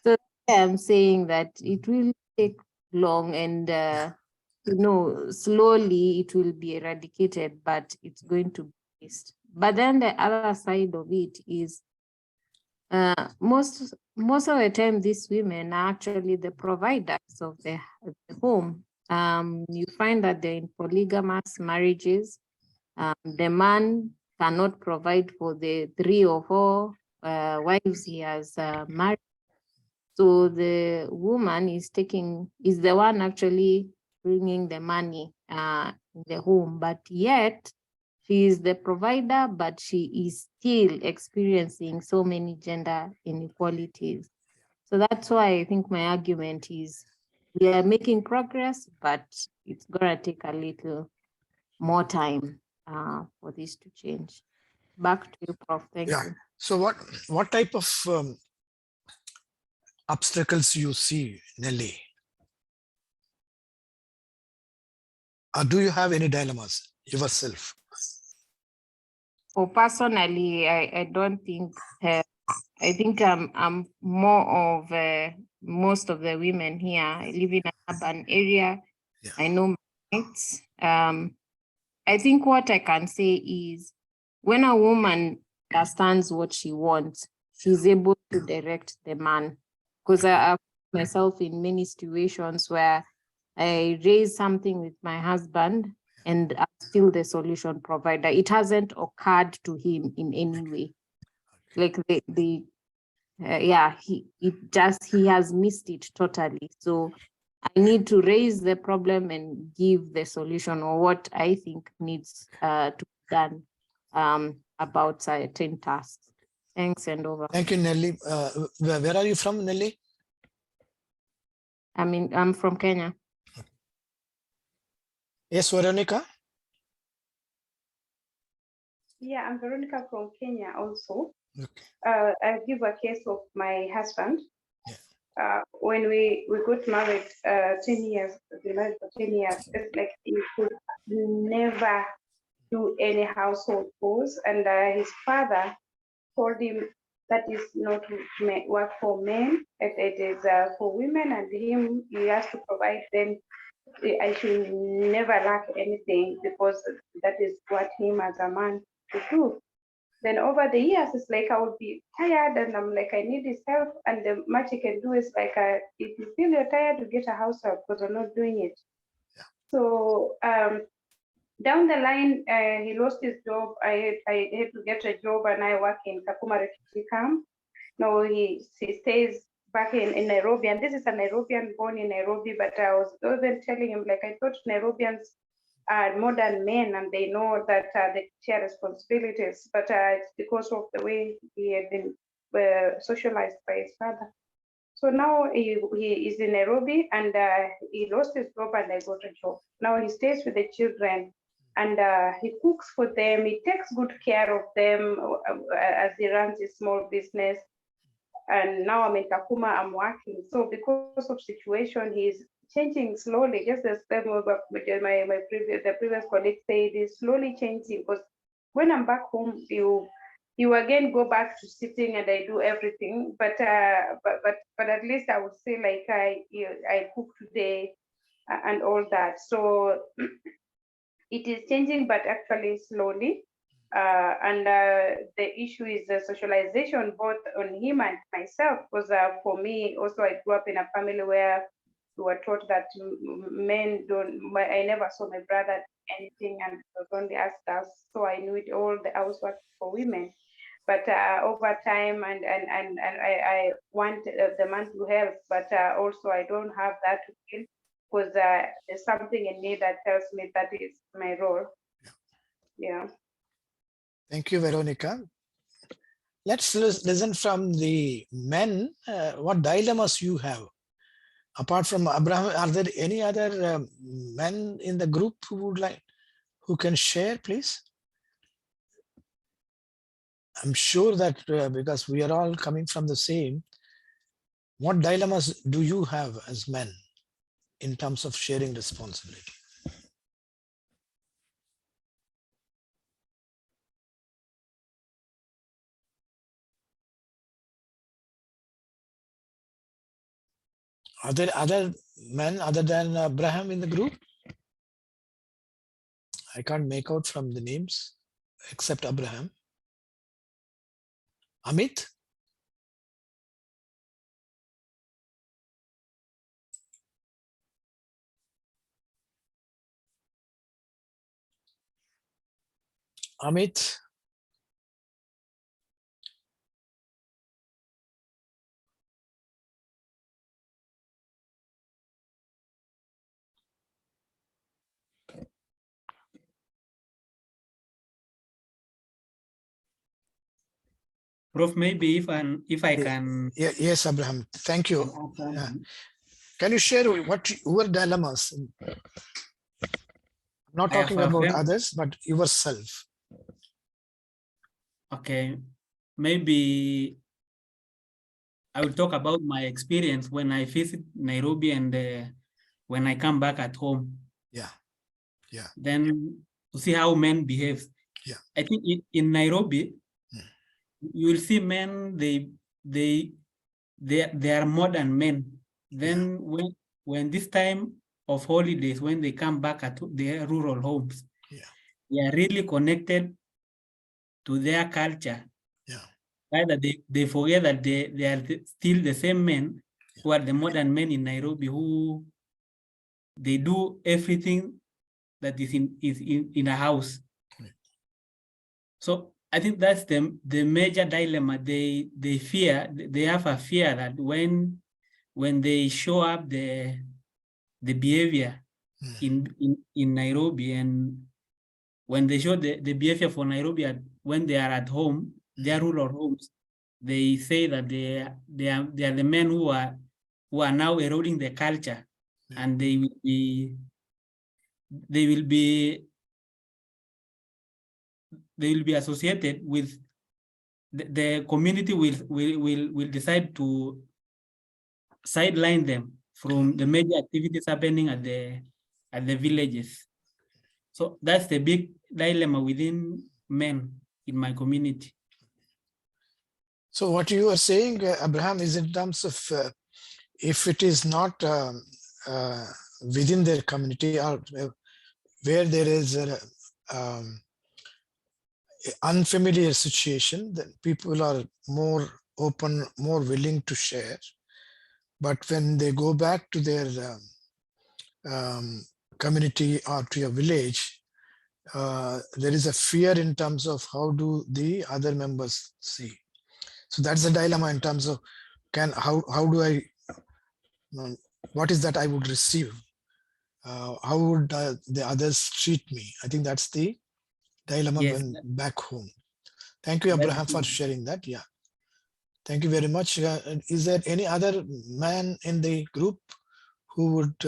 So I'm saying that it will take long, and slowly it will be eradicated, but it's going to be faced. But then the other side of it is most of the time these women are actually the providers of the home. You find that they're in polygamous marriages. The man cannot provide for the 3 or 4 wives he has married. So the woman is the one actually bringing the money in the home, but yet she is the provider, but she is still experiencing so many gender inequalities. So that's why I think my argument is we are making progress, but it's gonna take a little more time for this to change. Back to you, Prof. Thank you. So what type of obstacles you see, Nelly? Or do you have any dilemmas yourself? Oh, personally, I don't think, I think I'm more of most of the women here. I live in an urban area. I know my rights. I think what I can say is when a woman understands what she wants, she's able to direct the man. Because I have myself in many situations where I raise something with my husband and I'm still the solution provider. It hasn't occurred to him in any way. Like the yeah, he has missed it totally. So I need to raise the problem and give the solution, or what I think needs to be done about certain tasks. Thanks, and over. Thank you, Nelly. Where are you from, Nelly? I'm from Kenya. Yes, Veronica. Yeah, I'm Veronica from Kenya also. Okay. I'll give a case of my husband. When we got married 10 years, we married for 10 years, it's like he could never do any household chores. And his father told him that is not work for men, it is for women, and him, he has to provide them. I should never lack anything because that is what him as a man to do. Then over the years, it's like I would be tired and I'm like, I need his help. And the much he can do is like, if you feel you're tired, to get a house help because I'm not doing it. Yeah. So down the line, he lost his job. I had to get a job and I work in Kakuma refugee camp. Now he stays back in Nairobi, and this is a Nairobian born in Nairobi, but I was even telling him, like, I thought Nairobians are modern men and they know that they share responsibilities, but it's because of the way he had been socialized by his father. So now he is in Nairobi and he lost his job and I got a job. Now he stays with the children and he cooks for them. He takes good care of them as he runs his small business. And now I'm in Kakuma, I'm working. So because of situation, he's changing slowly, just as the previous colleague said, is slowly changing, because when I'm back home, you again go back to sitting and I do everything, but at least I would say like I cook today and all that. So it is changing, but actually slowly. And the issue is the socialization, both on him and myself, because for me, also I grew up in a family where we were taught that men don't, I never saw my brother anything and it was only us. So I knew it all, the housework for women. But over time, and I want the man to help, but also I don't have that to feel, because there's something in me that tells me that is my role. Yeah. Thank you, Veronica. Let's listen from the men, what dilemmas you have. Apart from Abraham, are there any other men in the group who can share, please? I'm sure that because we are all coming from the same, what dilemmas do you have as men in terms of sharing responsibility? Are there other men other than Abraham in the group? I can't make out from the names except Abraham. Amit? Amit? Prof, maybe if I can. Yes, Abraham. Thank you. Yeah. Can you share what your dilemmas? I'm not talking about others, but yourself. Okay, maybe I will talk about my experience when I visit Nairobi and when I come back at home. Yeah, yeah. Then to see how men behave. Yeah. I think in Nairobi, you will see men, they are modern men. Then when this time of holidays, when they come back at their rural homes, they are really connected to their culture. Yeah. Either they forget that they are still the same men who are the modern men in Nairobi, who they do everything that is in a house. So I think that's the major dilemma. They have a fear that when they show up the behavior in Nairobi, and when they show the behavior for Nairobi when they are at home, their rural homes, they say that they are the men who are now eroding the culture, and they will be associated with the community will decide to sideline them from the major activities happening at the villages. So that's the big dilemma within men in my community. So what you are saying, Abraham, is in terms of if it is not within their community, or where there is an unfamiliar situation, then people are more open, more willing to share. But when they go back to their community or to your village, there is a fear in terms of how do the other members see. So that's the dilemma in terms of how do I, what is that I would receive? How would the others treat me? I think that's the dilemma when back home. Thank you, Abraham, for sharing that. Yeah. Thank you very much. Is there any other man in the group who would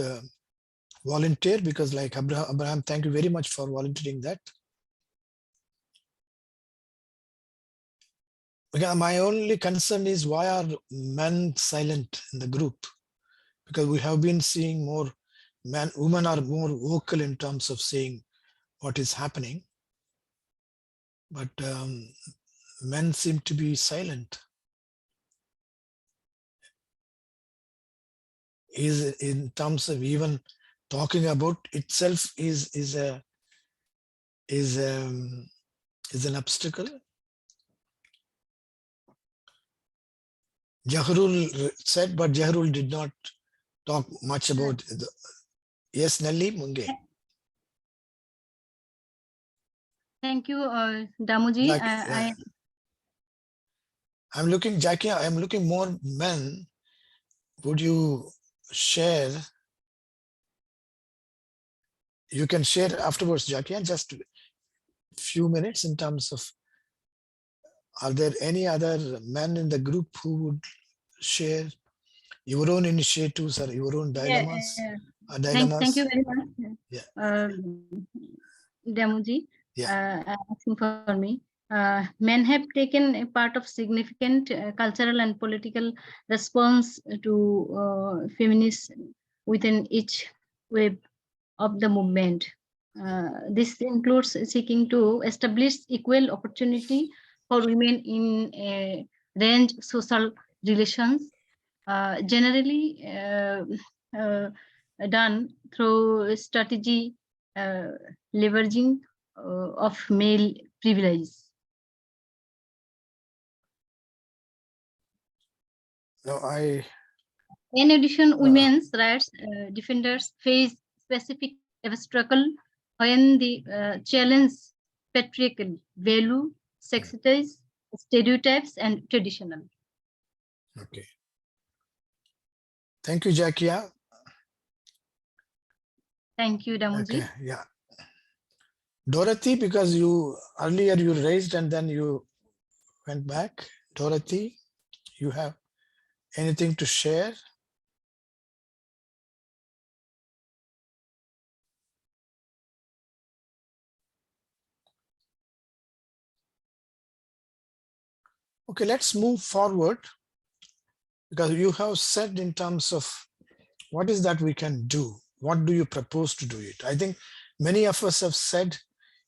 volunteer? Because like Abraham, thank you very much for volunteering that. Because my only concern is why are men silent in the group? Because we have been seeing more women are more vocal in terms of saying what is happening. But men seem to be silent. Is in terms of even talking about itself is an obstacle. Jahrul said, but Jahrul did not talk much about it. Yes, Nelly Munge. Thank you, Damuji. I'm looking, Jackie, I'm looking more men. Would you share? You can share afterwards, Jackie, just a few minutes in terms of, are there any other men in the group who would share your own initiatives or your own dilemmas? Thank you very much, Damuji, asking for me. Men have taken a part of significant cultural and political response to feminism within each wave of the movement. This includes seeking to establish equal opportunity for women in a range of social relations, generally done through strategy leveraging of male privilege. No, In addition, women's rights defenders face specific obstacle when they challenge patriarchal value, sexist stereotypes, and traditional. Okay. Thank you, Jackie. Thank you, Damuji. Okay, yeah. Dorothy, because you earlier you raised and then you went back. Dorothy, you have anything to share? Okay, let's move forward, because you have said in terms of what is that we can do? What do you propose to do it? I think many of us have said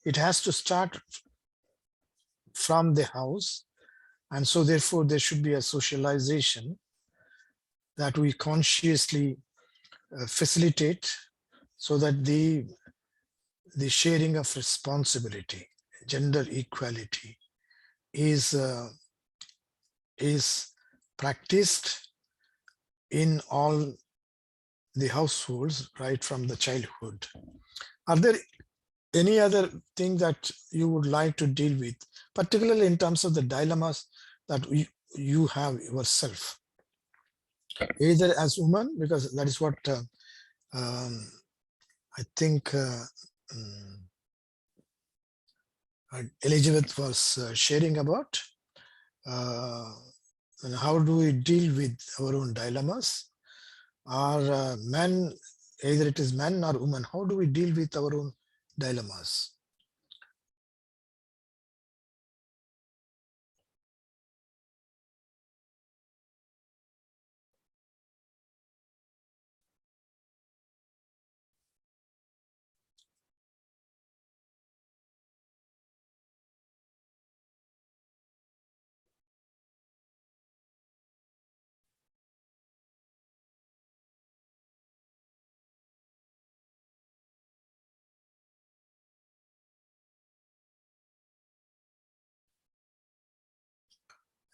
it has to start from the house. And so therefore there should be a socialization that we consciously facilitate so that the sharing of responsibility, gender equality is practiced in all the households right from the childhood. Are there any other thing that you would like to deal with, particularly in terms of the dilemmas that you have yourself, either as woman, because that is what I think Elizabeth was sharing about. And how do we deal with our own dilemmas? Or men, either it is men or women, how do we deal with our own dilemmas?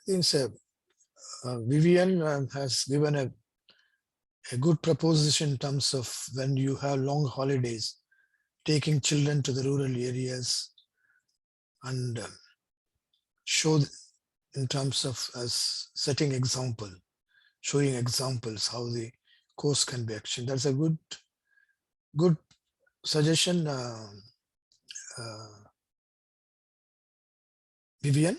I think Vivian has given a good proposition in terms of when you have long holidays, taking children to the rural areas and show in terms of as setting example, showing examples how the course can be actioned. That's a good suggestion, Vivian.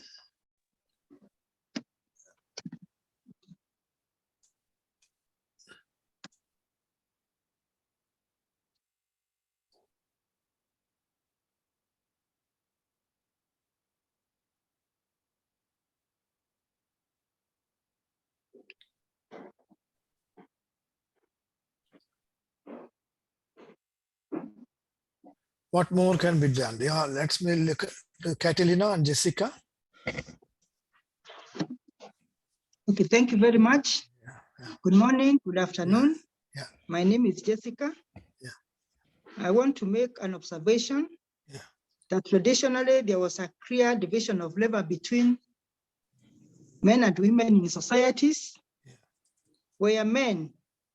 What more can be done? Yeah, let's look at Catalina and Jessica. Okay, thank you very much. Good morning, good afternoon. My name is Jessica. I want to make an observation that traditionally there was a clear division of labor between men and women in societies, where women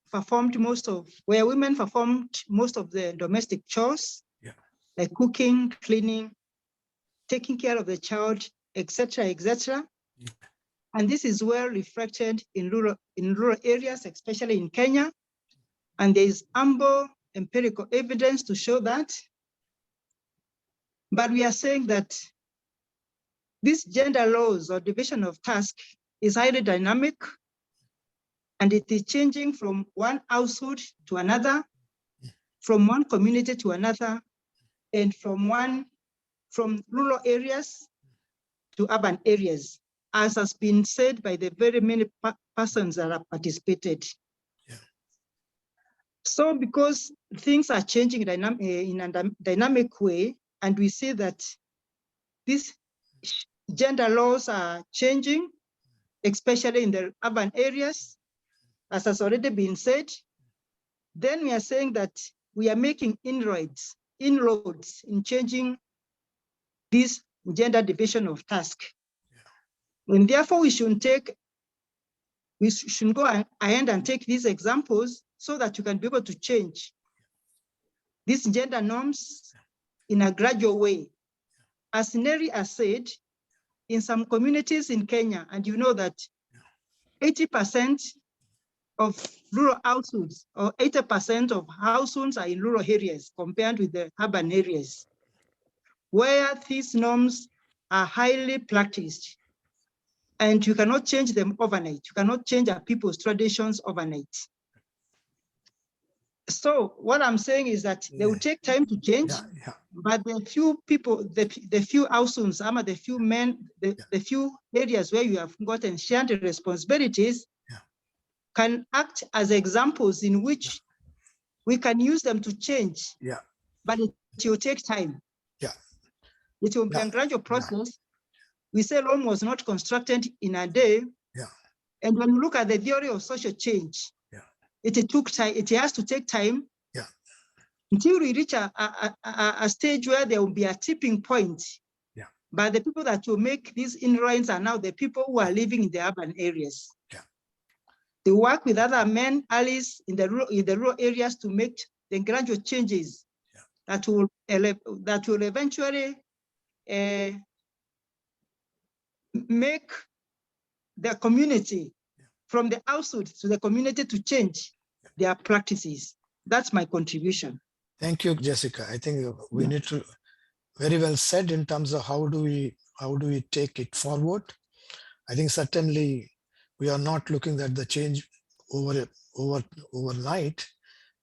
performed most of the domestic chores, like cooking, cleaning, taking care of the child, etc., etc. And this is well reflected in rural areas, especially in Kenya. And there is ample empirical evidence to show that. But we are saying that this gender laws or division of task is highly dynamic, and it is changing from one household to another, from one community to another, and from rural areas to urban areas, as has been said by the very many persons that have participated. So because things are changing in a dynamic way, and we see that these gender laws are changing, especially in the urban areas, as has already been said, then we are saying that we are making inroads in changing this gender division of task. And therefore we should go ahead and take these examples so that you can be able to change these gender norms in a gradual way. As Neri has said, in some communities in Kenya, and you know that 80% of rural households, or 80% of households are in rural areas compared with the urban areas, where these norms are highly practiced. And you cannot change them overnight. You cannot change our people's traditions overnight. So what I'm saying is that they will take time to change, but the few people, the few households, the few men, the few areas where you have gotten shared responsibilities can act as examples in which we can use them to change. But it will take time. It will be a gradual process. We say Rome was not constructed in a day. And when you look at the theory of social change, it took time. It has to take time until we reach a stage where there will be a tipping point. But the people that will make these inroads are now the people who are living in the urban areas. They work with other men, allies in the rural areas to make the gradual changes that will eventually make the community, from the outside to the community, to change their practices. That's my contribution. Thank you, Jessica. I think we need to, very well said in terms of how do we take it forward. I think certainly we are not looking at the change overnight,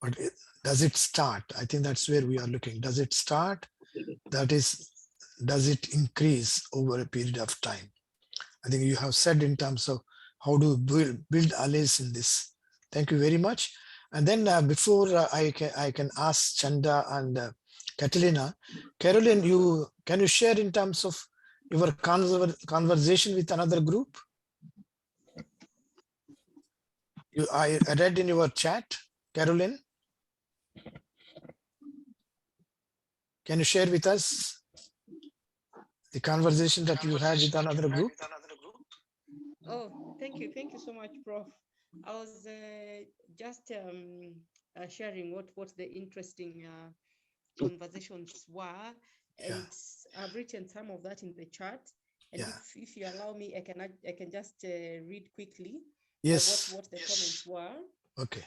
but does it start? I think that's where we are looking. Does it start? That is, does it increase over a period of time? I think you have said in terms of how do we build allies in this. Thank you very much. And then before I can ask Chanda and Catalina, Caroline, can you share in terms of your conversation with another group? I read in your chat, Caroline. Can you share with us the conversation that you had with another group? Oh, thank you so much, Prof. I was just sharing what the interesting conversations were, and I've written some of that in the chat. And if you allow me, I can just read quickly. Yes. What the comments were. Okay.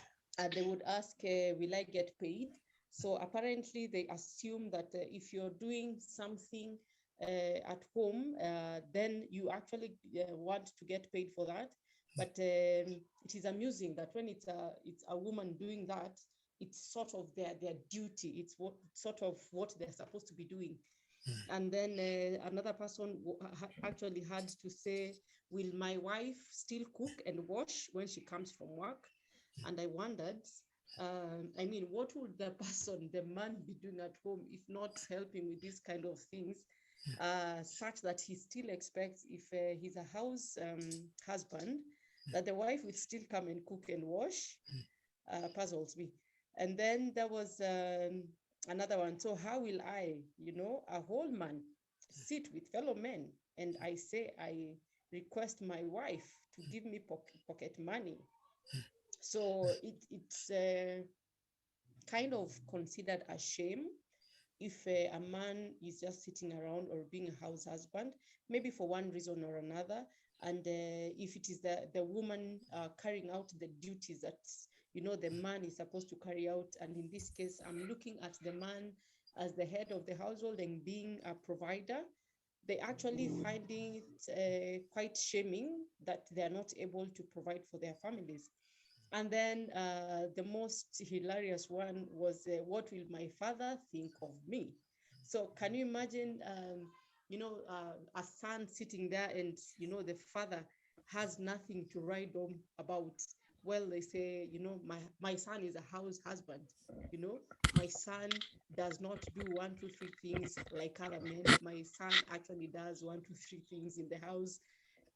They would ask, will I get paid? So apparently they assume that if you're doing something at home, then you actually want to get paid for that. But it is amusing that when it's a woman doing that, it's sort of their duty. It's sort of what they're supposed to be doing. And then another person actually had to say, will my wife still cook and wash when she comes from work? And I wondered, I mean, what would the man be doing at home if not helping with these kind of things, such that he still expects, if he's a house husband, that the wife will still come and cook and wash? Puzzles me. And then there was another one. So how will I, a whole man, sit with fellow men and I say I request my wife to give me pocket money? So it's kind of considered a shame if a man is just sitting around or being a house husband, maybe for one reason or another. And if it is the woman carrying out the duties that the man is supposed to carry out, and in this case, I'm looking at the man as the head of the household and being a provider, they actually finding it quite shaming that they are not able to provide for their families. And then the most hilarious one was, what will my father think of me? So can you imagine, a son sitting there and, the father has nothing to write home about? Well, they say, my son is a house husband, my son does not do 1, 2, 3 things like other men. My son actually does 1, 2, 3 things in the house.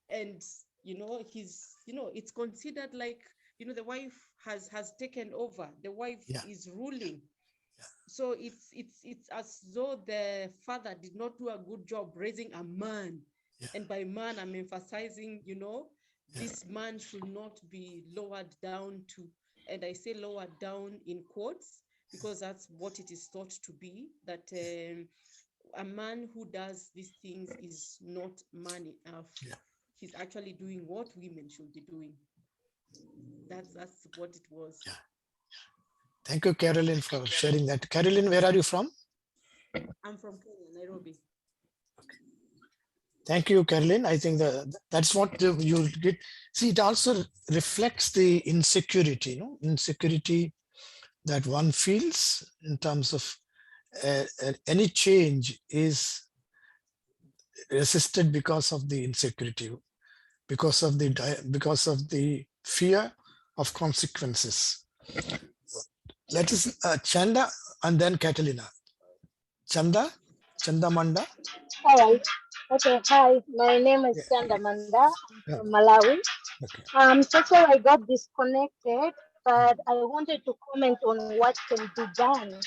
And, it's considered like, the wife has taken over. The wife is ruling. So it's as though the father did not do a good job raising a man. And by man, I'm emphasizing, this man should not be lowered down to, and I say lowered down in quotes, because that's what it is thought to be, that a man who does these things is not man enough. He's actually doing what women should be doing. That's what it was. Thank you, Caroline, for sharing that. Caroline, where are you from? I'm from Kenya, Nairobi. Thank you, Caroline. I think that's what you get. See, it also reflects the insecurity, insecurity that one feels in terms of any change is resisted because of the insecurity, because of the fear of consequences. Let us Chanda and then Catalina. Chanda Manda. All right. Okay. Hi, my name is Chanda Manda from Malawi. Okay. So far I got disconnected, but I wanted to comment on what can be done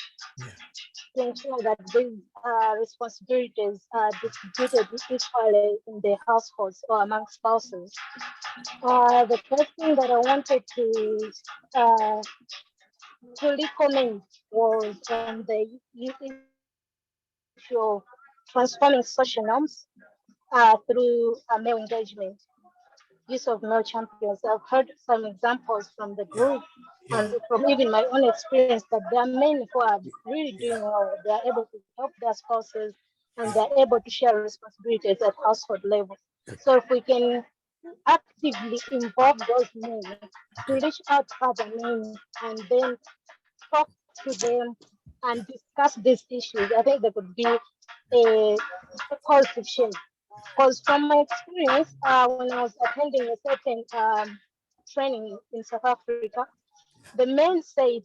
to ensure that these responsibilities are distributed equally in the households or among spouses. The first thing that I wanted to truly comment was on the issue of transforming social norms through male engagement, use of male champions. I've heard some examples from the group and from even my own experience that there are men who are really doing well. They are able to help their spouses and they're able to share responsibilities at household level. So if we can actively involve those men to reach out to other men and then talk to them and discuss these issues, I think there could be a positive change. Because from my experience, when I was attending a certain training in South Africa, the men said,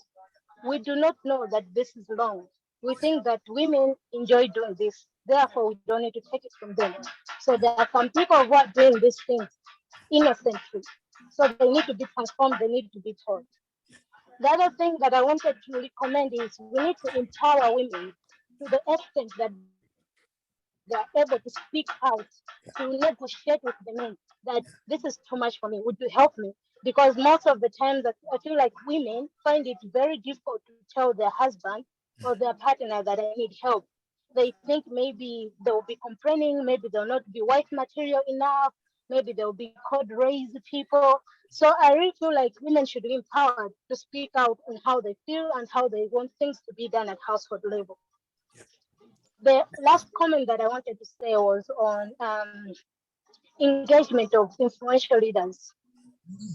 we do not know that this is wrong. We think that women enjoy doing this. Therefore, we don't need to take it from them. So there are some people who are doing these things innocently. So they need to be transformed, they need to be taught. The other thing that I wanted to recommend is we need to empower women to the extent that they are able to speak out, to negotiate with the men that this is too much for me, would you help me? Because most of the time that I feel like women find it very difficult to tell their husband or their partner that I need help. They think maybe they'll be complaining, maybe they'll not be white material enough, maybe they'll be called raised people. So I really feel like women should be empowered to speak out on how they feel and how they want things to be done at household level. The last comment that I wanted to say was on engagement of influential leaders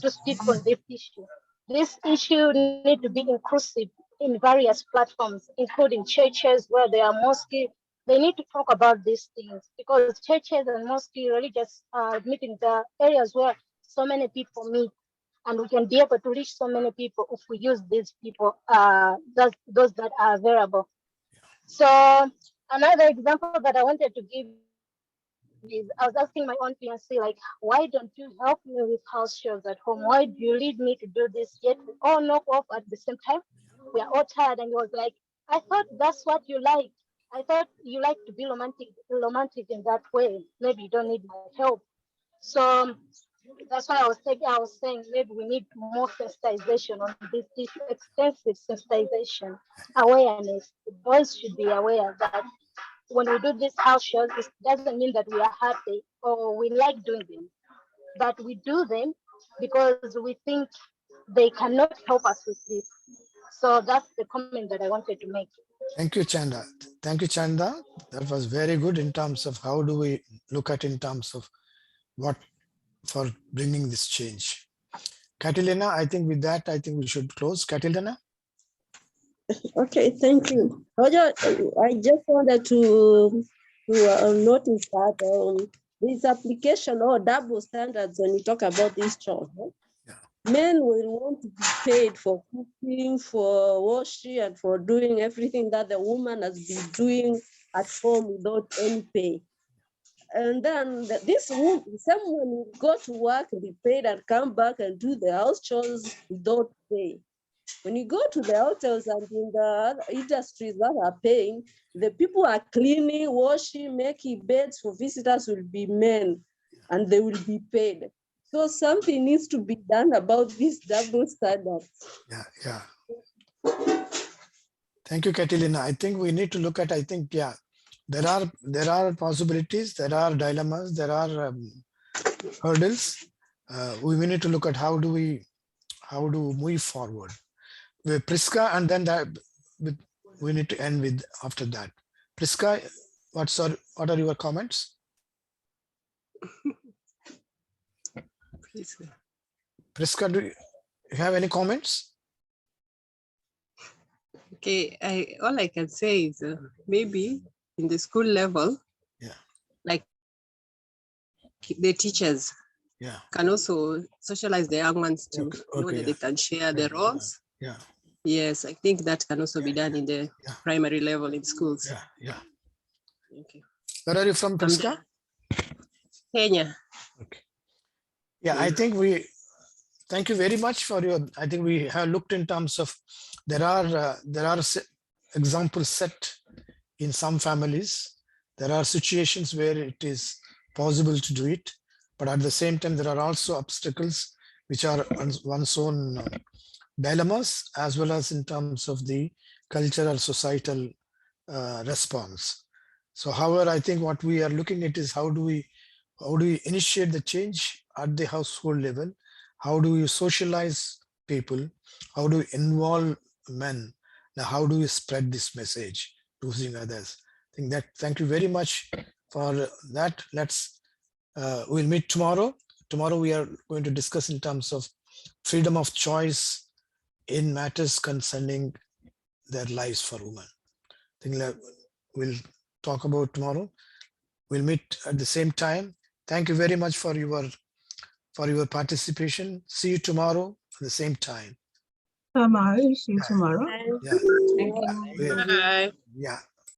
to speak on this issue. This issue needs to be inclusive in various platforms, including churches where there are mosques. They need to talk about these things because churches and mosques, religious meetings are areas where so many people meet, and we can be able to reach so many people if we use these people, those that are available. So another example that I wanted to give is I was asking my own fiancé, like, why don't you help me with house chores at home? Why do you lead me to do this? Yet we all knock off at the same time. We are all tired. And he was like, I thought that's what you like. I thought you like to be romantic in that way. Maybe you don't need my help. So that's why I was saying maybe we need more sensitization on this extensive sensitization, awareness. The boys should be aware that when we do these house shows, it doesn't mean that we are happy or we like doing them, but we do them because we think they cannot help us with this. So that's the comment that I wanted to make. Thank you, Chanda. Thank you, Chanda. That was very good in terms of how do we look at in terms of what for bringing this change. Catalina, I think with that, I think we should close. Catalina? Okay, thank you. I just wanted to notice that this application or double standards when you talk about this job. Men will want to be paid for cooking, for washing, and for doing everything that the woman has been doing at home without any pay. And then someone will go to work, be paid, and come back and do the house chores without pay. When you go to the hotels and in the other industries that are paying, the people are cleaning, washing, making beds for visitors will be men, and they will be paid. So something needs to be done about these double standards. Yeah. Thank you, Catalina. I think we need to look at, there are possibilities, there are dilemmas, there are hurdles. We need to look at how do we move forward. With Priska, and then we need to end with after that. Priska, what are your comments? Priska, do you have any comments? Okay, all I can say is maybe in the school level, like the teachers can also socialize the young ones to know that they can share the roles. Yes, I think that can also be done in the primary level in schools. Thank you. Where are you from, Priska? Kenya. Okay. Yeah, I think thank you very much for I think we have looked in terms of there are examples set in some families. There are situations where it is possible to do it, but at the same time, there are also obstacles which are one's own dilemmas as well as in terms of the cultural, societal response. So, however, I think what we are looking at is how do we initiate the change at the household level? How do we socialize people? How do we involve men? Now, how do we spread this message to others? I think that. Thank you very much for that. We'll meet tomorrow. Tomorrow we are going to discuss in terms of freedom of choice in matters concerning their lives for women. I think that we'll talk about tomorrow. We'll meet at the same time. Thank you very much for your participation. See you tomorrow at the same time. See you tomorrow. Yeah. Thank you. Bye. Yeah.